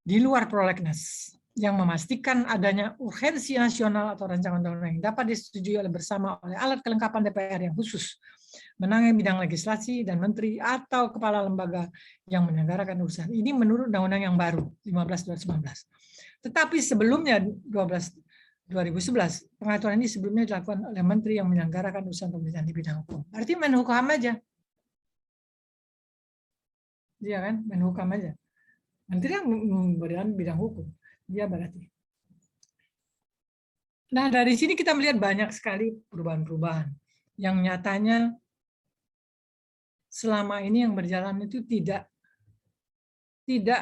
S1: di luar prolegnas yang memastikan adanya urgensi nasional atau rancangan undang-undang yang dapat disetujui bersama oleh alat kelengkapan DPR yang khusus menangani bidang legislasi dan menteri atau kepala lembaga yang menyelenggarakan urusan. Ini menurut undang-undang yang baru 15/2019. Tetapi sebelumnya 2011 pengaturan ini sebelumnya dilakukan oleh menteri yang menyelenggarakan urusan pemerintahan di bidang hukum. Berarti Menhukam aja. Iya kan? Menhukam aja. Menteri yang memberikan bidang hukum. Dia berarti. Nah, dari sini kita melihat banyak sekali perubahan-perubahan yang nyatanya selama ini yang berjalan itu tidak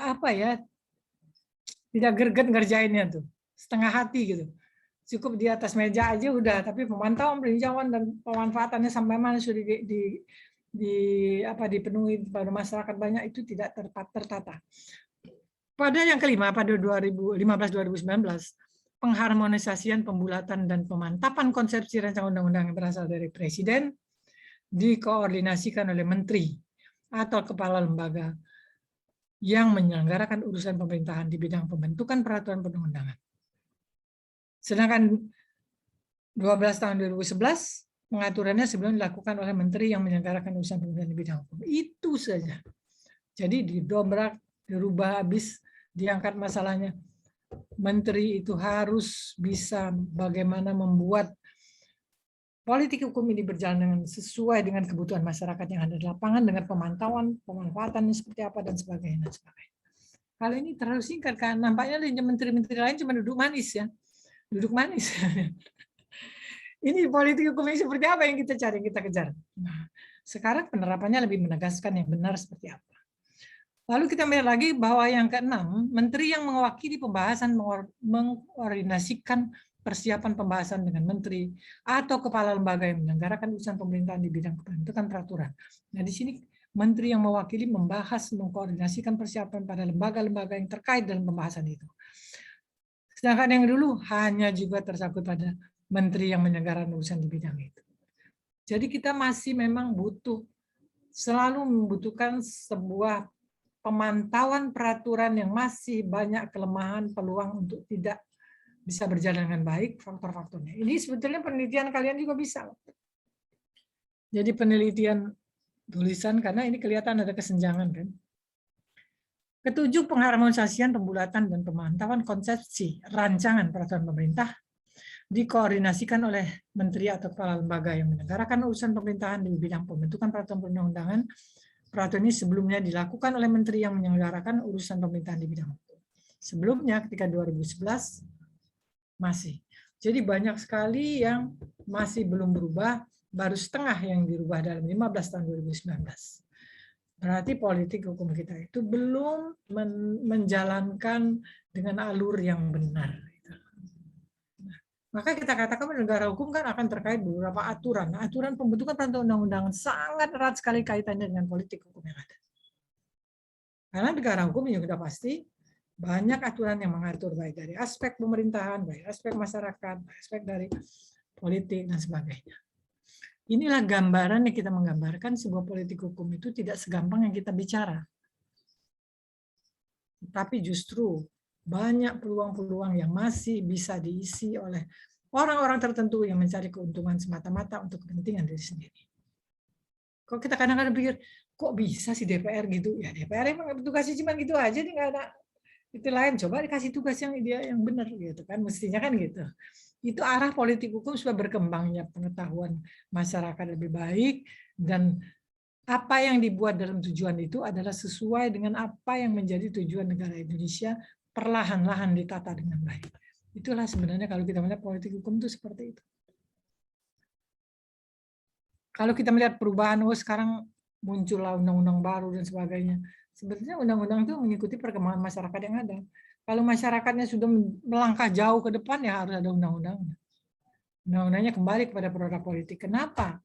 S1: apa ya, tidak greget ngerjainnya tuh, setengah hati gitu. Cukup di atas meja aja udah, tapi pemantauan, peninjauan, dan pemanfaatannya sampai mana sudah dipenuhi pada masyarakat banyak itu tidak tertata. Pada yang kelima, pada 2015-2019, pengharmonisasian, pembulatan, dan pemantapan konsepsi rancangan undang-undang yang berasal dari Presiden dikoordinasikan oleh Menteri atau Kepala Lembaga yang menyelenggarakan urusan pemerintahan di bidang pembentukan peraturan perundang-undangan. Sedangkan 12 tahun 2011, pengaturannya sebelum dilakukan oleh Menteri yang menyelenggarakan urusan pemerintahan di bidang hukum. Itu saja. Jadi didobrak, dirubah habis, diangkat masalahnya. Menteri itu harus bisa bagaimana membuat politik hukum ini berjalan dengan sesuai dengan kebutuhan masyarakat yang ada di lapangan, dengan pemantauan, pemanfaatannya seperti apa, dan sebagainya. Kalau ini terlalu singkat, kan nampaknya menteri-menteri lain cuma duduk manis ya. Duduk manis. Ini politik hukum ini seperti apa yang kita cari, kita kejar. Nah, sekarang penerapannya lebih menegaskan yang benar seperti apa. Lalu kita melihat lagi bahwa yang keenam, menteri yang mewakili pembahasan mengkoordinasikan persiapan pembahasan dengan menteri atau kepala lembaga yang menyelenggarakan urusan pemerintahan di bidang pembentukan peraturan. Nah, di sini menteri yang mewakili membahas, mengkoordinasikan persiapan pada lembaga-lembaga yang terkait dalam pembahasan itu. Sedangkan yang dulu hanya juga tersangkut pada menteri yang menyelenggarakan urusan di bidang itu. Jadi kita masih memang selalu membutuhkan sebuah pemantauan peraturan yang masih banyak kelemahan, peluang untuk tidak bisa berjalan dengan baik, faktor-faktornya. Ini sebetulnya penelitian kalian juga bisa. Jadi penelitian tulisan, karena ini kelihatan ada kesenjangan kan. Ketujuh, pengharmonisasian, pembulatan, dan pemantauan konsepsi rancangan peraturan pemerintah dikoordinasikan oleh menteri atau kepala lembaga yang menyelenggarakan urusan pemerintahan di bidang pembentukan peraturan perundang-undangan. Peraturan ini sebelumnya dilakukan oleh menteri yang menyelenggarakan urusan pemerintahan di bidang hukum. Sebelumnya ketika 2011 masih. Jadi banyak sekali yang masih belum berubah, baru setengah yang dirubah dalam 15 tahun 2019. Berarti politik hukum kita itu belum menjalankan dengan alur yang benar. Maka kita katakan negara hukum kan akan terkait beberapa aturan. Nah, aturan pembentukan peraturan undang-undangan sangat erat sekali kaitannya dengan politik hukum yang ada. Karena negara hukum yang sudah pasti banyak aturan yang mengatur baik dari aspek pemerintahan, baik aspek masyarakat, baik aspek dari politik dan sebagainya. Inilah gambaran yang kita menggambarkan sebuah politik hukum itu tidak segampang yang kita bicara. Tapi justru banyak peluang-peluang yang masih bisa diisi oleh orang-orang tertentu yang mencari keuntungan semata-mata untuk kepentingan diri sendiri. Kok kita kadang-kadang pikir, kok bisa sih DPR gitu? Ya DPR emang tugasnya cuma gitu aja, nih nggak ada itu lain. Coba dikasih tugas yang benar gitu kan, mestinya kan gitu. Itu arah politik hukum supaya berkembangnya pengetahuan masyarakat lebih baik, dan apa yang dibuat dalam tujuan itu adalah sesuai dengan apa yang menjadi tujuan negara Indonesia, perlahan-lahan ditata dengan baik. Itulah sebenarnya kalau kita melihat politik hukum itu seperti itu. Kalau kita melihat perubahan, sekarang muncullah undang-undang baru dan sebagainya. Sebetulnya undang-undang itu mengikuti perkembangan masyarakat yang ada. Kalau masyarakatnya sudah melangkah jauh ke depan, ya harus ada undang-undangnya. Undang-undangnya kembali kepada produk politik. Kenapa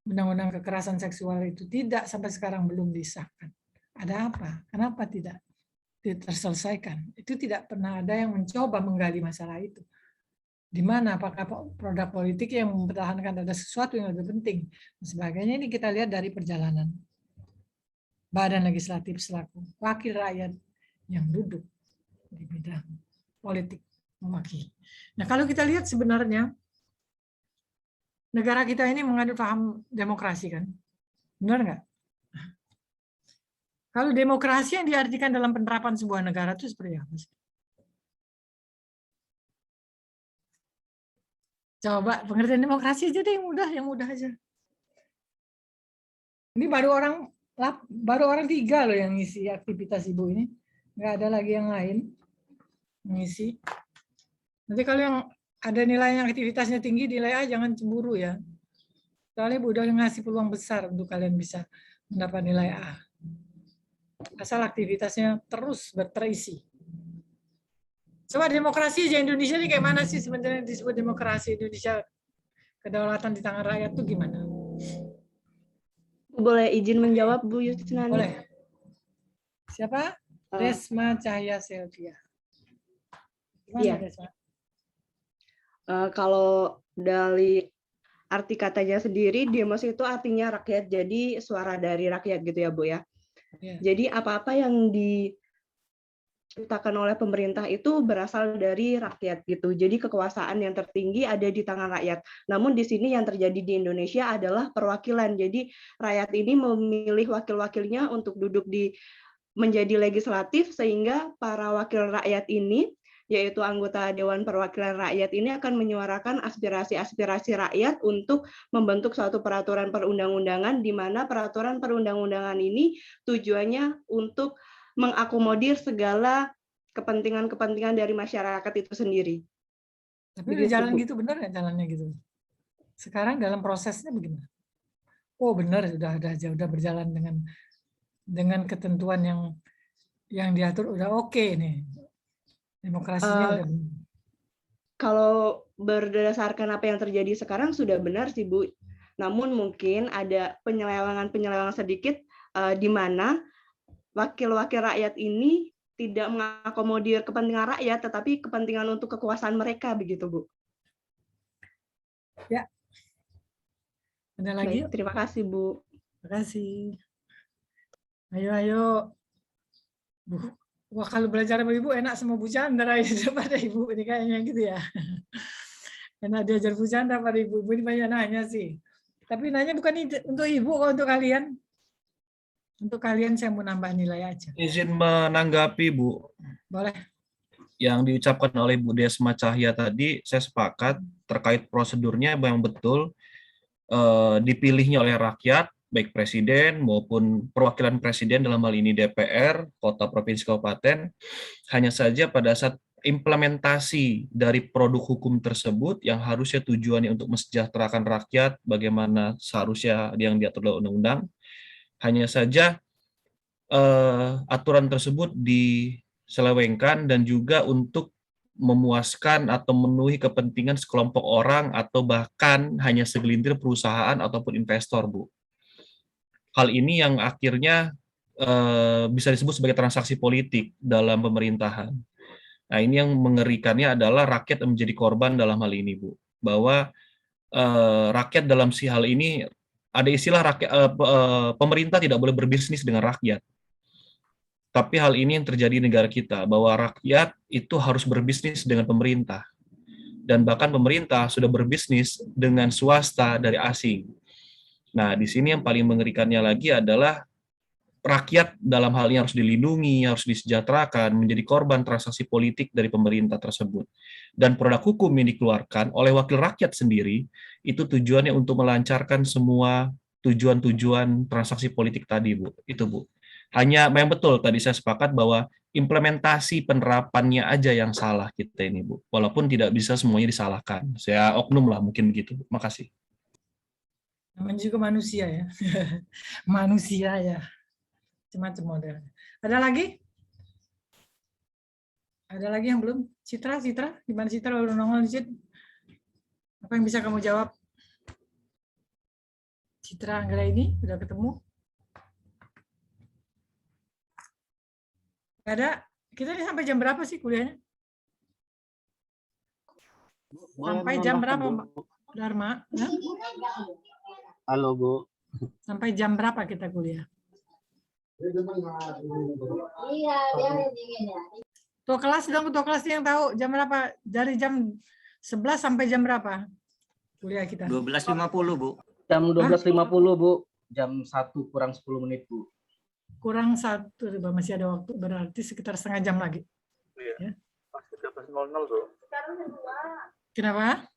S1: undang-undang kekerasan seksual itu tidak sampai sekarang belum disahkan? Ada apa? Kenapa tidak terselesaikan? Itu tidak pernah ada yang mencoba menggali masalah itu. Di mana apakah produk politik yang mempertahankan ada sesuatu yang lebih penting dan sebagainya. Ini kita lihat dari perjalanan Badan Legislatif selaku wakil rakyat yang duduk di bidang politik mewakili. Nah, kalau kita lihat sebenarnya negara kita ini menganut paham demokrasi kan, benar nggak? Kalau demokrasi yang diartikan dalam penerapan sebuah negara itu seperti apa sih? Coba pengertian demokrasi aja deh, yang mudah aja. Ini baru orang 3 loh yang ngisi aktivitas Ibu ini. Nggak ada lagi yang lain ngisi. Nanti kalau yang ada nilai yang aktivitasnya tinggi, nilai A jangan cemburu ya. Soalnya Bu udah ngasih peluang besar untuk kalian bisa mendapat nilai A. Asal aktivitasnya terus terisi. Coba demokrasi aja Indonesia ini kayak mana sih sebenarnya disebut demokrasi Indonesia, kedaulatan di tangan rakyat itu gimana?
S8: Boleh izin menjawab Bu Yusnani?
S1: Boleh. Siapa? Desma Cahya Sylvia. Gimana,
S8: Iya.
S1: Desma?
S8: Kalau dari arti katanya sendiri, demos itu artinya rakyat, jadi suara dari rakyat gitu ya Bu ya.
S1: Iya.
S8: Jadi apa-apa yang diciptakan oleh pemerintah itu berasal dari rakyat gitu. Jadi kekuasaan yang tertinggi ada di tangan rakyat. Namun di sini yang terjadi di Indonesia adalah perwakilan. Jadi rakyat ini memilih wakil-wakilnya untuk duduk menjadi legislatif, sehingga para wakil rakyat ini, yaitu anggota Dewan Perwakilan Rakyat ini, akan menyuarakan aspirasi-aspirasi rakyat untuk membentuk suatu peraturan perundang-undangan, di mana peraturan perundang-undangan ini tujuannya untuk mengakomodir segala kepentingan-kepentingan dari masyarakat itu sendiri.
S1: Tapi udah jalan gitu, benar nggak jalannya gitu? Sekarang dalam prosesnya bagaimana? Oh benar, sudah berjalan dengan ketentuan yang diatur, udah oke nih. Demokrasinya udah benar.
S8: Kalau berdasarkan apa yang terjadi sekarang sudah benar sih Bu. Namun mungkin ada penyelewengan sedikit di mana wakil-wakil rakyat ini tidak mengakomodir kepentingan rakyat, tetapi kepentingan untuk kekuasaan mereka, begitu Bu.
S1: Ya. Ada lagi?
S8: Baik, terima kasih Bu.
S1: Terima kasih. Ayo. Wah, kalau belajar sama Ibu enak sama Bu Chandra ya daripada Ibu ini kayaknya gitu ya. Enak diajar Bu Chandra pada Ibu. Ibu ini banyak nanya sih. Tapi nanya bukan untuk Ibu, kok untuk kalian. Untuk kalian saya mau nambah nilai aja.
S7: Izin menanggapi Bu.
S1: Boleh.
S7: Yang diucapkan oleh Bu Desma Cahya tadi, saya sepakat terkait prosedurnya yang betul dipilihnya oleh rakyat, baik presiden maupun perwakilan presiden dalam hal ini DPR, kota, provinsi, kabupaten. Hanya saja pada saat implementasi dari produk hukum tersebut yang harusnya tujuannya untuk mensejahterakan rakyat, bagaimana seharusnya yang diatur oleh undang-undang, hanya saja aturan tersebut diselewengkan dan juga untuk memuaskan atau memenuhi kepentingan sekelompok orang atau bahkan hanya segelintir perusahaan ataupun investor, Bu. Hal ini yang akhirnya bisa disebut sebagai transaksi politik dalam pemerintahan. Nah, ini yang mengerikannya adalah rakyat yang menjadi korban dalam hal ini, Bu. Bahwa rakyat dalam hal ini ada istilah pemerintah tidak boleh berbisnis dengan rakyat. Tapi hal ini yang terjadi di negara kita, bahwa rakyat itu harus berbisnis dengan pemerintah. Dan bahkan pemerintah sudah berbisnis dengan swasta dari asing. Nah, di sini yang paling mengerikannya lagi adalah rakyat dalam hal ini harus dilindungi, harus disejahterakan, menjadi korban transaksi politik dari pemerintah tersebut. Dan produk hukum yang dikeluarkan oleh wakil rakyat sendiri, itu tujuannya untuk melancarkan semua tujuan-tujuan transaksi politik tadi, Bu. Itu, Bu. Hanya memang betul tadi saya sepakat bahwa implementasi penerapannya aja yang salah kita ini, Bu. Walaupun tidak bisa semuanya disalahkan. Saya oknum lah mungkin begitu. Makasih.
S1: Namanya juga manusia ya. Manusia ya. Macam-macam model. Ada lagi? Ada lagi yang belum? Citra, gimana Citra baru nongol di situ? Apa yang bisa kamu jawab? Citra Anggra ini udah ketemu? Ada. Kita ini sampai jam berapa sih kuliahnya? Sampai jam berapa, Mbak Dharma? Nah?
S6: Halo, Bu.
S1: Sampai jam berapa kita kuliah? Tuh kelas dong, tuh kelas yang tahu jam berapa? Dari jam 11 sampai jam berapa kuliah kita?
S3: 12.50, Bu.
S9: Jam 12.50, Bu. Jam 1 kurang 10 menit, Bu.
S1: Kurang 1, masih ada waktu, berarti sekitar setengah jam lagi.
S4: Iya. Pas 13.00, Bu.
S1: Kenapa?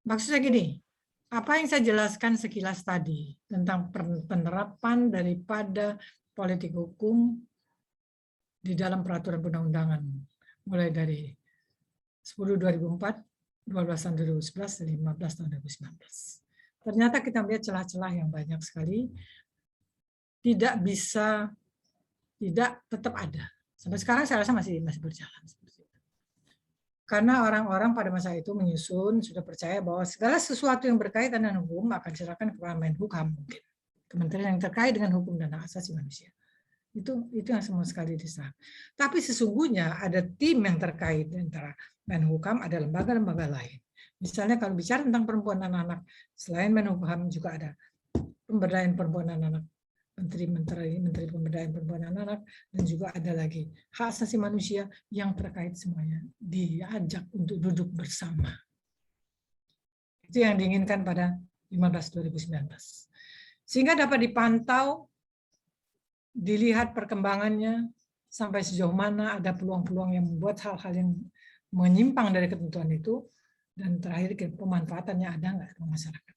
S1: Maksudnya gini, apa yang saya jelaskan sekilas tadi tentang penerapan daripada politik hukum di dalam peraturan perundang-undangan, mulai dari 10 2004, 12 tahun 2011, 15 tahun 2019. Ternyata kita melihat celah-celah yang banyak sekali, tidak tetap ada. Sampai sekarang saya rasa masih berjalan seperti itu. Karena orang-orang pada masa itu menyusun, sudah percaya bahwa segala sesuatu yang berkaitan dengan hukum akan diserahkan kepada Menhukam mungkin. Kementerian yang terkait dengan hukum dan hak asasi manusia. Itu yang semua sekali disahkan. Tapi sesungguhnya ada tim yang terkait antara Menhukam, ada lembaga-lembaga lain. Misalnya kalau bicara tentang perempuan dan anak, selain Menhukam juga ada pemberdayaan perempuan dan anak, menteri pemberdayaan perempuan dan anak, dan juga ada lagi hak asasi manusia yang terkait semuanya diajak untuk duduk bersama. Itu yang diinginkan pada 15/2019. Sehingga dapat dipantau, dilihat perkembangannya sampai sejauh mana ada peluang-peluang yang membuat hal-hal yang menyimpang dari ketentuan itu, dan terakhir pemanfaatannya ada nggak ke masyarakat.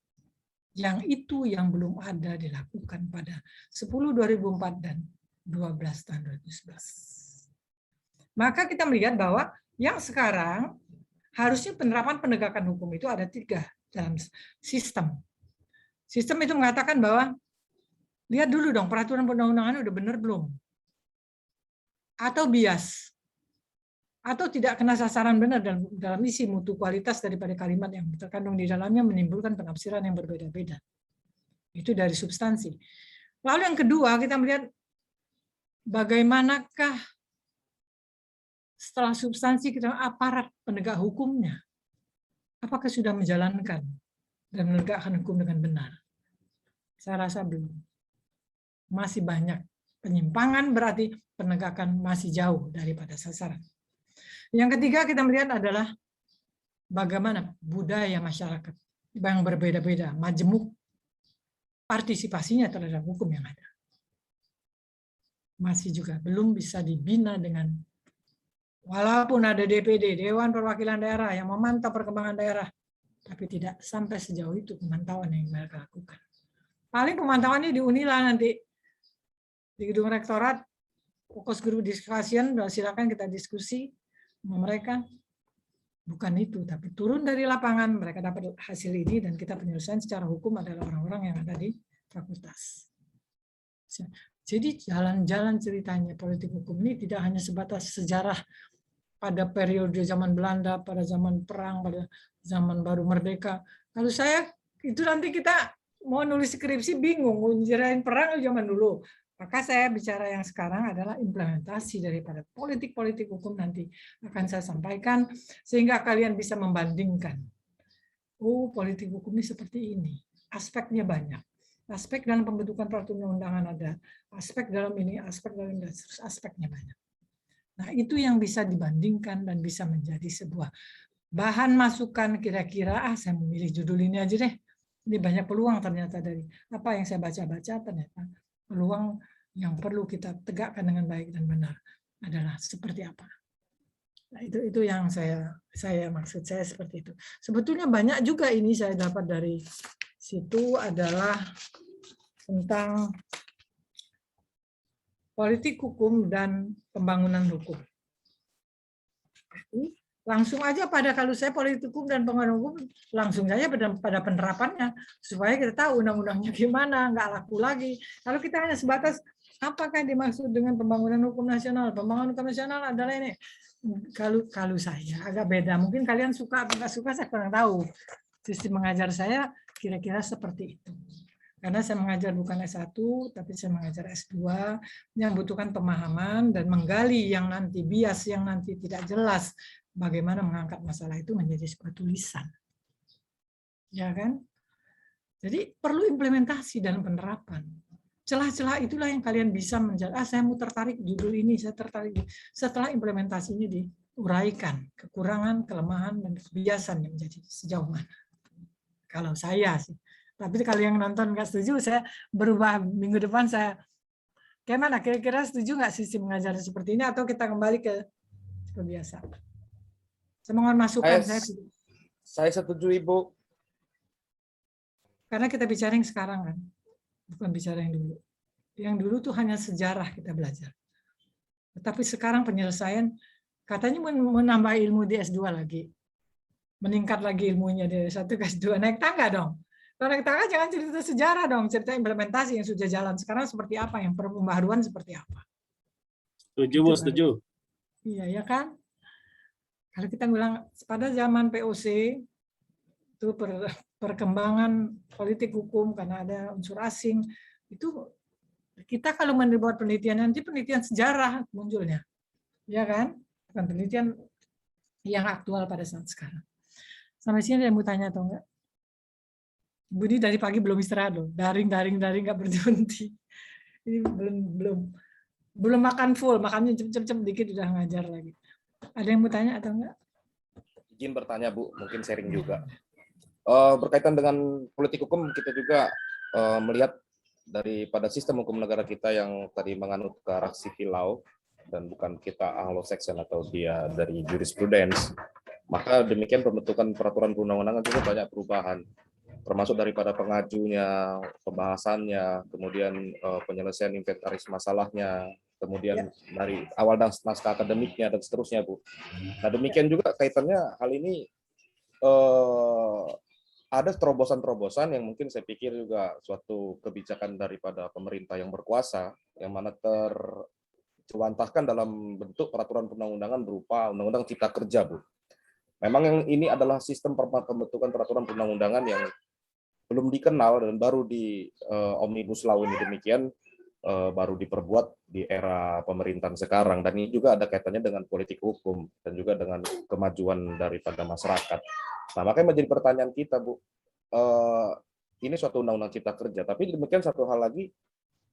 S1: Yang itu yang belum ada dilakukan pada 10/2004 dan 12 tahun 2011. Maka kita melihat bahwa yang sekarang harusnya penerapan penegakan hukum itu ada 3 dalam sistem. Sistem itu mengatakan bahwa lihat dulu dong peraturan perundang-undangan udah benar belum? Atau bias? Atau tidak kena sasaran benar dalam isi mutu kualitas daripada kalimat yang terkandung di dalamnya menimbulkan penafsiran yang berbeda-beda. Itu dari substansi. Lalu yang kedua kita melihat bagaimanakah setelah substansi kita aparat penegak hukumnya. Apakah sudah menjalankan dan menegakkan hukum dengan benar? Saya rasa belum. Masih banyak penyimpangan, berarti penegakan masih jauh daripada sasaran. Yang ketiga kita melihat adalah bagaimana budaya masyarakat yang berbeda-beda, majemuk partisipasinya terhadap hukum yang ada. Masih juga belum bisa dibina dengan, walaupun ada DPD, Dewan Perwakilan Daerah yang memantau perkembangan daerah, tapi tidak sampai sejauh itu pemantauan yang mereka lakukan. Paling pemantauannya di Unila nanti, di gedung rektorat, fokus group discussion, silakan kita diskusi sama mereka. Bukan itu, tapi turun dari lapangan, mereka dapat hasil ini, dan kita penyelesaian secara hukum adalah orang-orang yang ada di fakultas. Jadi jalan-jalan ceritanya politik hukum ini tidak hanya sebatas sejarah pada periode zaman Belanda, pada zaman perang, pada zaman baru merdeka. Kalau saya, itu nanti kita mau nulis skripsi bingung, menjerain perang zaman dulu. Maka saya bicara yang sekarang adalah implementasi daripada politik-politik hukum nanti akan saya sampaikan sehingga kalian bisa membandingkan. Oh, politik hukum ini seperti ini. Aspeknya banyak. Aspek dalam pembentukan peraturan undangan ada. Aspek dalam ini, aspek dalam ini, aspeknya banyak. Nah, itu yang bisa dibandingkan dan bisa menjadi sebuah bahan masukan kira-kira, saya memilih judul ini aja deh. Ini banyak peluang ternyata dari apa yang saya baca-baca, ternyata peluang yang perlu kita tegakkan dengan baik dan benar adalah seperti apa. Nah, itu yang saya maksud saya seperti itu. Sebetulnya banyak juga ini saya dapat dari situ adalah tentang politik hukum dan pembangunan hukum. Langsung aja kalau saya politik hukum dan pembangunan hukum, langsung saja pada penerapannya, supaya kita tahu undang-undangnya gimana, nggak laku lagi. Kalau kita hanya sebatas, apakah dimaksud dengan pembangunan hukum nasional? Pembangunan hukum nasional adalah ini. Kalau saya agak beda, mungkin kalian suka atau nggak suka, saya kurang tahu. Sistem mengajar saya kira-kira seperti itu. Karena saya mengajar bukan S1, tapi saya mengajar S2, yang membutuhkan pemahaman dan menggali yang nanti bias, yang nanti tidak jelas, bagaimana mengangkat masalah itu menjadi sebuah tulisan. Ya kan? Jadi perlu implementasi dalam penerapan. Celah-celah itulah yang kalian bisa menjadi, saya mau tertarik judul ini, saya tertarik. Setelah implementasinya diuraikan, kekurangan, kelemahan, dan kebiasaan yang menjadi sejauh mana. Kalau saya sih. Tapi kalau yang nonton nggak setuju, saya berubah minggu depan. Saya gimana? Kira-kira setuju nggak sistem mengajar seperti ini, atau kita kembali ke kebiasaan? Saya mohon masukan.
S5: Saya setuju, Ibu.
S1: Karena kita bicara yang sekarang kan, bukan bicara yang dulu. Yang dulu tuh hanya sejarah kita belajar. Tetapi sekarang penyelesaian katanya menambah ilmu di S2 lagi, meningkat lagi ilmunya dari S1 ke S2, naik tangga dong. Kalau naik tangga jangan cerita sejarah dong, cerita implementasi yang sudah jalan sekarang seperti apa, yang pembaharuan seperti apa.
S6: Setuju, Bu, setuju.
S1: Iya, ya kan? Kalau kita bilang pada zaman POC itu perkembangan politik hukum karena ada unsur asing itu Kita kalau membuat penelitian nanti penelitian sejarah munculnya, ya kan? Bukan penelitian yang aktual pada saat sekarang. Sampai sini ada yang mau tanya atau enggak? Budi dari pagi belum istirahat loh, daring nggak berhenti. Ini belum makan full, makannya cepet dikit udah ngajar lagi. Ada yang mau tanya atau enggak?
S5: Izin bertanya Bu, mungkin sharing juga. Berkaitan dengan politik hukum, kita juga melihat daripada sistem hukum negara kita yang tadi menganut ke arah civil law dan bukan kita Anglo-Saxon atau dia dari jurisprudence, maka demikian pembentukan peraturan perundang-undangan juga banyak perubahan, termasuk daripada pengajunya, pembahasannya, kemudian penyelesaian inventaris masalahnya, kemudian dari awal naskah akademiknya dan seterusnya Bu. Nah demikian juga kaitannya hal ini ada terobosan-terobosan yang mungkin saya pikir juga suatu kebijakan daripada pemerintah yang berkuasa, yang mana tercuantahkan dalam bentuk peraturan perundang-undangan berupa Undang-Undang Cipta Kerja, Bu. Memang yang ini adalah sistem pembentukan peraturan perundang-undangan yang belum dikenal dan baru di Omnibus Law ini demikian baru diperbuat di era pemerintahan sekarang, dan ini juga ada kaitannya dengan politik hukum dan juga dengan kemajuan daripada masyarakat. Nah, makanya menjadi pertanyaan kita, Bu, ini suatu undang-undang cipta kerja, tapi demikian satu hal lagi,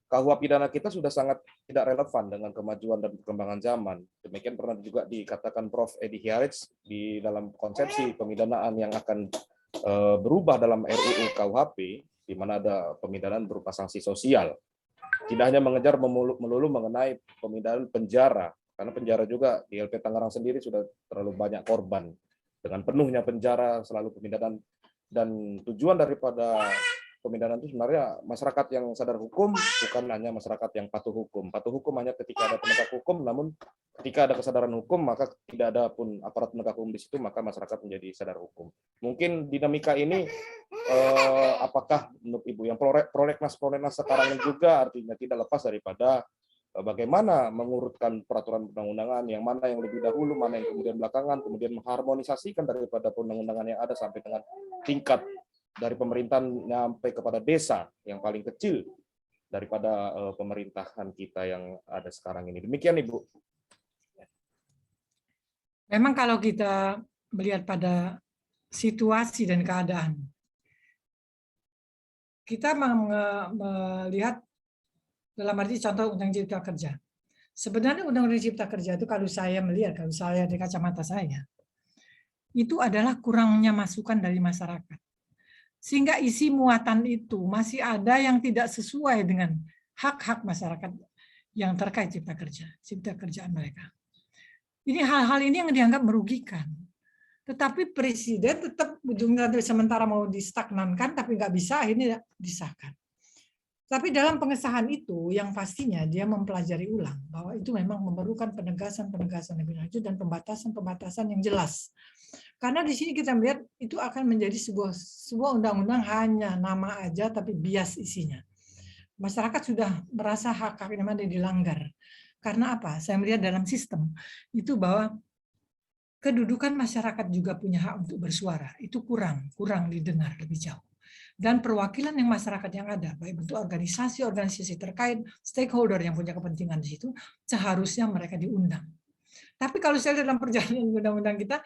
S5: KUH pidana kita sudah sangat tidak relevan dengan kemajuan dan perkembangan zaman. Demikian pernah juga dikatakan Prof. Edi Hiarits di dalam konsepsi pemidanaan yang akan berubah dalam RUU KUHP, di mana ada pemidanaan berupa sanksi sosial. Tidak hanya mengejar melulu mengenai pemindahan penjara, karena penjara juga di LP Tangerang sendiri sudah terlalu banyak korban. Dengan penuhnya penjara selalu pemindahan, dan tujuan daripada pemindahan itu sebenarnya masyarakat yang sadar hukum, bukan hanya masyarakat yang patuh hukum. Patuh hukum hanya ketika ada penegak hukum, namun ketika ada kesadaran hukum, maka tidak ada pun aparat penegak hukum di situ, maka masyarakat menjadi sadar hukum. Mungkin dinamika ini, apakah menurut Ibu yang prolegnas sekarang ini juga artinya tidak lepas daripada bagaimana mengurutkan peraturan perundang-undangan, yang mana yang lebih dahulu, mana yang kemudian belakangan, kemudian mengharmonisasikan daripada perundang-undangan yang ada sampai dengan tingkat dari pemerintahan sampai kepada desa yang paling kecil daripada pemerintahan kita yang ada sekarang ini. Demikian Ibu.
S1: Memang kalau kita melihat pada situasi dan keadaan, kita melihat dalam arti contoh Undang Cipta Kerja. Sebenarnya Undang-Undang Cipta Kerja itu kalau saya melihat, kalau saya dari kacamata saya, itu adalah kurangnya masukan dari masyarakat. Sehingga isi muatan itu masih ada yang tidak sesuai dengan hak-hak masyarakat yang terkait cipta kerjaan mereka. Ini hal-hal ini yang dianggap merugikan. Tetapi Presiden tetap ujungnya sementara mau distagnankan, tapi nggak bisa, ini disahkan. Tapi dalam pengesahan itu, yang pastinya dia mempelajari ulang bahwa itu memang memerlukan penegasan-penegasan lebih lanjut dan pembatasan-pembatasan yang jelas. Karena di sini kita melihat itu akan menjadi sebuah undang-undang hanya nama aja tapi bias isinya. Masyarakat sudah merasa hak-haknya mana dilanggar. Karena apa? Saya melihat dalam sistem itu bahwa kedudukan masyarakat juga punya hak untuk bersuara. Itu kurang didengar lebih jauh. Dan perwakilan yang masyarakat yang ada, baik bentuk organisasi terkait, stakeholder yang punya kepentingan di situ, seharusnya mereka diundang. Tapi kalau saya lihat dalam perjalanan undang-undang kita,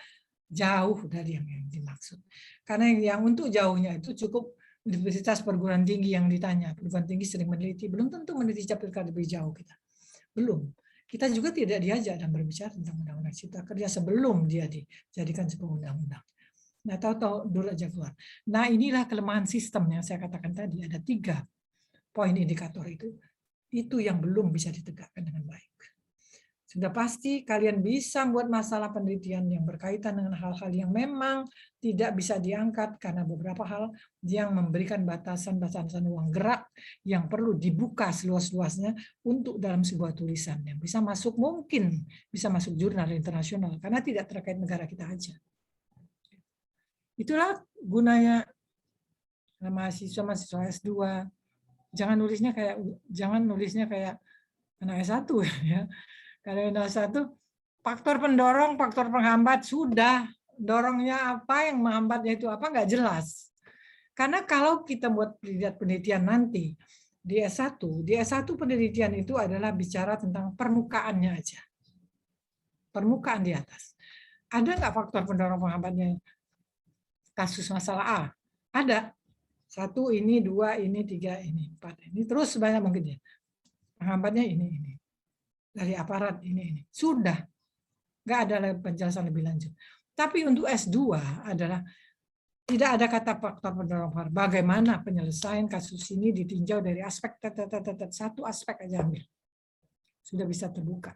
S1: jauh dari yang dimaksud. Karena yang untuk jauhnya itu cukup universitas perguruan tinggi yang ditanya. Perguruan tinggi sering meneliti, belum tentu meneliti pilkada lebih jauh kita. Belum. Kita juga tidak diajak dan berbicara tentang undang-undang cipta kerja sebelum dia dijadikan sebuah undang-undang. Nah, tahu-tahu dulu aja keluar. Nah, inilah kelemahan sistem yang saya katakan tadi. Ada 3 poin indikator itu yang belum bisa ditegakkan dengan baik. Sudah pasti kalian bisa buat masalah penelitian yang berkaitan dengan hal-hal yang memang tidak bisa diangkat karena beberapa hal yang memberikan batasan-batasan ruang gerak yang perlu dibuka seluas-luasnya untuk dalam sebuah tulisan yang bisa masuk, mungkin bisa masuk jurnal internasional karena tidak terkait negara kita aja. Itulah gunanya mahasiswa S2. Jangan nulisnya kayak anak S1 ya. Kalau anak S1 faktor pendorong, faktor penghambat sudah, dorongnya apa, yang menghambatnya itu apa nggak jelas. Karena kalau kita buat penelitian nanti di S1 penelitian itu adalah bicara tentang permukaannya aja. Permukaan di atas. Ada nggak faktor pendorong penghambatnya kasus masalah A? Ada. 1, ini, 2, ini, 3, ini, 4. Ini terus banyak mungkin ya. Penghambatnya ini. Dari aparat ini. Sudah. Nggak ada penjelasan lebih lanjut. Tapi untuk S2 adalah tidak ada kata faktor pendorong penghambat. Bagaimana penyelesaian kasus ini ditinjau dari aspek satu aspek aja ambil. Sudah bisa terbuka.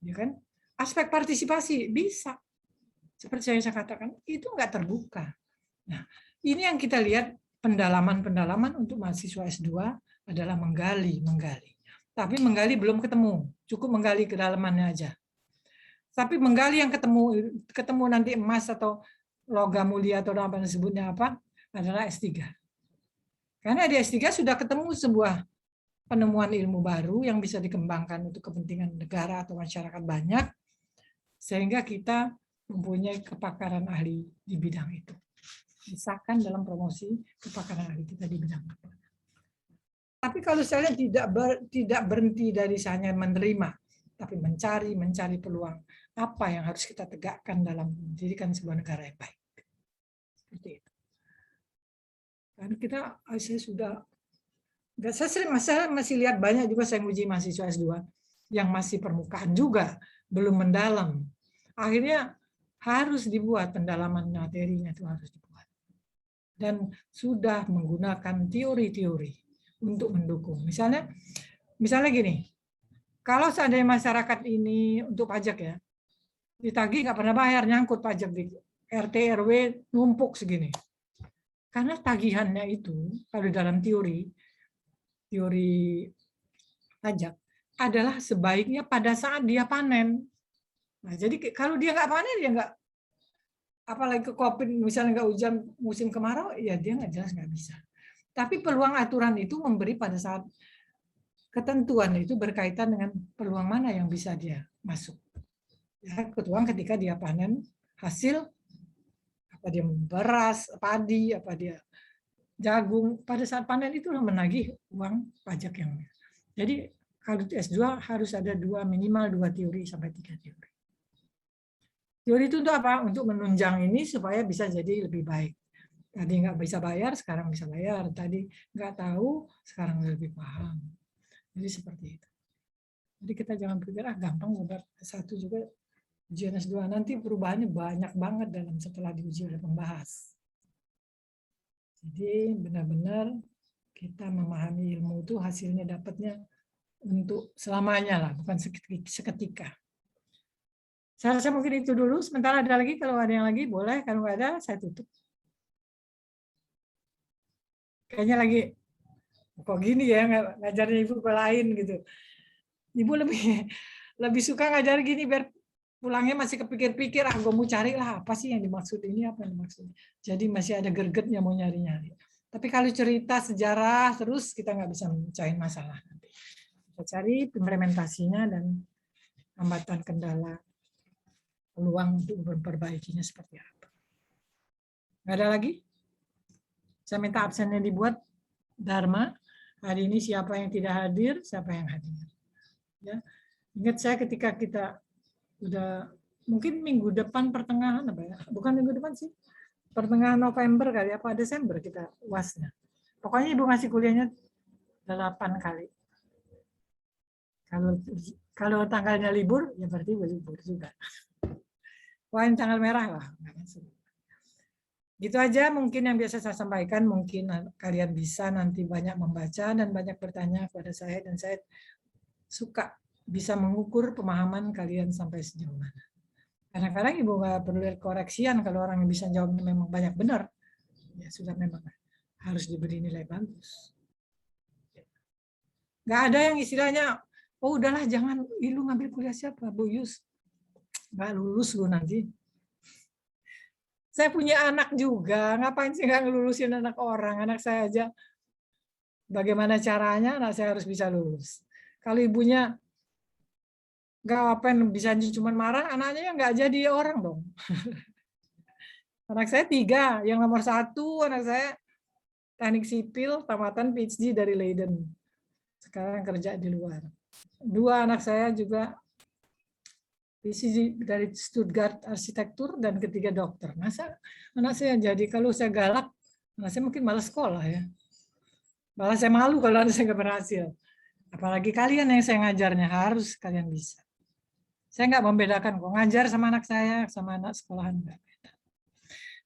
S1: Ya kan? Aspek partisipasi bisa. Seperti saya katakan, itu nggak terbuka. Nah, ini yang kita lihat pendalaman untuk mahasiswa S2 adalah menggali. Tapi menggali belum ketemu, cukup menggali kedalamannya aja. Tapi menggali yang ketemu nanti emas atau logam mulia atau apa disebutnya apa adalah S3. Karena di S3 sudah ketemu sebuah penemuan ilmu baru yang bisa dikembangkan untuk kepentingan negara atau masyarakat banyak, sehingga kita mempunyai kepakaran ahli di bidang itu. Disahkan dalam promosi kepakaran ahli kita di bidang itu. Tapi kalau saya tidak berhenti dari hanya menerima, tapi mencari peluang apa yang harus kita tegakkan dalam mendirikan sebuah negara yang baik. Seperti itu. Dan saya masih lihat banyak juga saya uji mahasiswa S2 yang masih permukaan juga, belum mendalam. Akhirnya harus dibuat pendalaman materinya itu harus dibuat. Dan sudah menggunakan teori-teori untuk mendukung. Misalnya gini, kalau seandainya masyarakat ini untuk pajak ya, ditagih nggak pernah bayar, nyangkut pajak di RT RW numpuk segini. Karena tagihannya itu kalau dalam teori pajak adalah sebaiknya pada saat dia panen. Nah, jadi kalau dia nggak panen, dia nggak, apalagi ke COVID misalnya nggak hujan musim kemarau, ya dia nggak jelas nggak bisa. Tapi peluang aturan itu memberi pada saat ketentuan itu berkaitan dengan peluang mana yang bisa dia masuk. Ya, peluang ketika dia panen hasil, apa dia beras, padi, apa dia jagung, pada saat panen itulah menagih uang pajak yang. Jadi kalau S2 harus ada minimal 2 teori sampai 3 teori. Teori itu untuk apa? Untuk menunjang ini supaya bisa jadi lebih baik. Tadi nggak bisa bayar, sekarang bisa bayar. Tadi nggak tahu, sekarang lebih paham. Jadi seperti itu. Jadi kita jangan berpikir, gampang udah S1 juga ujian S2. Nanti perubahannya banyak banget setelah diuji oleh pembahas. Jadi benar-benar kita memahami ilmu itu hasilnya dapatnya untuk selamanya lah, bukan seketika. Saya rasa mungkin itu dulu. Sementara ada lagi, kalau ada yang lagi boleh, kalau nggak ada saya tutup. Kayaknya lagi kok gini ya ngajarnya ibu ke lain gitu. Ibu lebih suka ngajar gini biar pulangnya masih kepikir-pikir, gue mau cari lah apa sih yang dimaksud ini, apa yang dimaksud. Jadi masih ada gregetnya mau nyari-nyari. Tapi kalau cerita sejarah terus kita nggak bisa mecahin masalah nanti. Kita cari implementasinya dan hambatan kendala, peluang untuk memperbaikinya seperti apa. Nggak ada lagi? Saya minta absennya dibuat. Dharma, hari ini siapa yang tidak hadir, siapa yang hadir. Ya. Ingat saya ketika kita udah mungkin minggu depan pertengahan apa ya? Bukan minggu depan sih. Pertengahan November kali apa Desember kita UASnya. Pokoknya Ibu ngasih kuliahnya 8 kali. Kalau tanggalnya libur, ya berarti libur juga. Wah, tanggal merah lah. Gitu aja mungkin yang biasa saya sampaikan. Mungkin kalian bisa nanti banyak membaca dan banyak bertanya kepada saya. Dan saya suka bisa mengukur pemahaman kalian sampai sejauh mana. Kadang-kadang Ibu nggak perlu lihat koreksian kalau orang yang bisa jawab memang banyak benar. Ya sudah memang harus diberi nilai bagus. Nggak ada yang istilahnya, oh udahlah jangan, lu ngambil kuliah siapa? Bu Yus. Nggak lulus lu nanti. Saya punya anak juga, ngapain sih nggak ngelulusin anak orang? Anak saya aja, bagaimana caranya anak saya harus bisa lulus. Kalau ibunya nggak apa-apa, bisa cuma marah, anaknya nggak jadi orang dong. Anak saya 3, yang nomor 1 anak saya teknik sipil, tamatan PhD dari Leiden. Sekarang kerja di luar. 2 anak saya juga PhD dari Stuttgart arsitektur dan ketiga dokter. Masa anak saya jadi, kalau saya galak, anak saya mungkin malas sekolah ya. Malah saya malu kalau anak saya nggak berhasil. Apalagi kalian yang saya ngajarnya, harus kalian bisa. Saya nggak membedakan kok, ngajar sama anak saya, sama anak sekolahan nggak beda.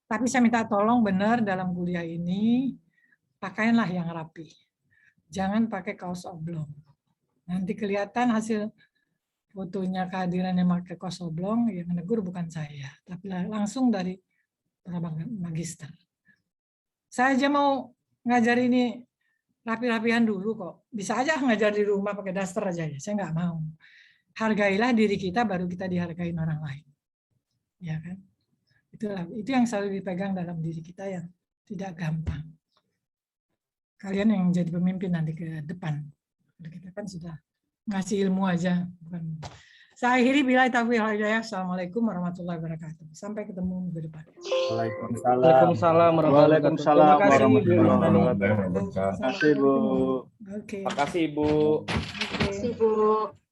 S1: Tapi saya minta tolong benar dalam kuliah ini, pakaianlah yang rapi. Jangan pakai kaos oblong. Nanti kelihatan hasil fotonya kehadirannya pakai kaos oblong, yang menegur bukan saya, tapi langsung dari magister. Saya aja mau ngajar ini rapi-rapian dulu kok. Bisa aja ngajar di rumah pakai daster aja ya. Saya nggak mau. Hargailah diri kita, baru kita dihargain orang lain. Ya kan? Itu yang selalu dipegang dalam diri kita, yang tidak gampang. Kalian yang jadi pemimpin nanti ke depan. Kita kan sudah ngasih ilmu aja. Bukan. Saya akhiri billahi taufiq wal hidayah. Assalamualaikum warahmatullahi wabarakatuh. Sampai ketemu minggu depan.
S9: Waalaikumsalam warahmatullahi wabarakatuh.
S4: Waalaikumsalam
S9: Terima kasih, Bu.
S4: warahmatullahi wabarakatuh. Terima kasih, Bu.
S1: Oke.
S5: Terima kasih, Ibu.
S1: Oke.
S8: Sibuk.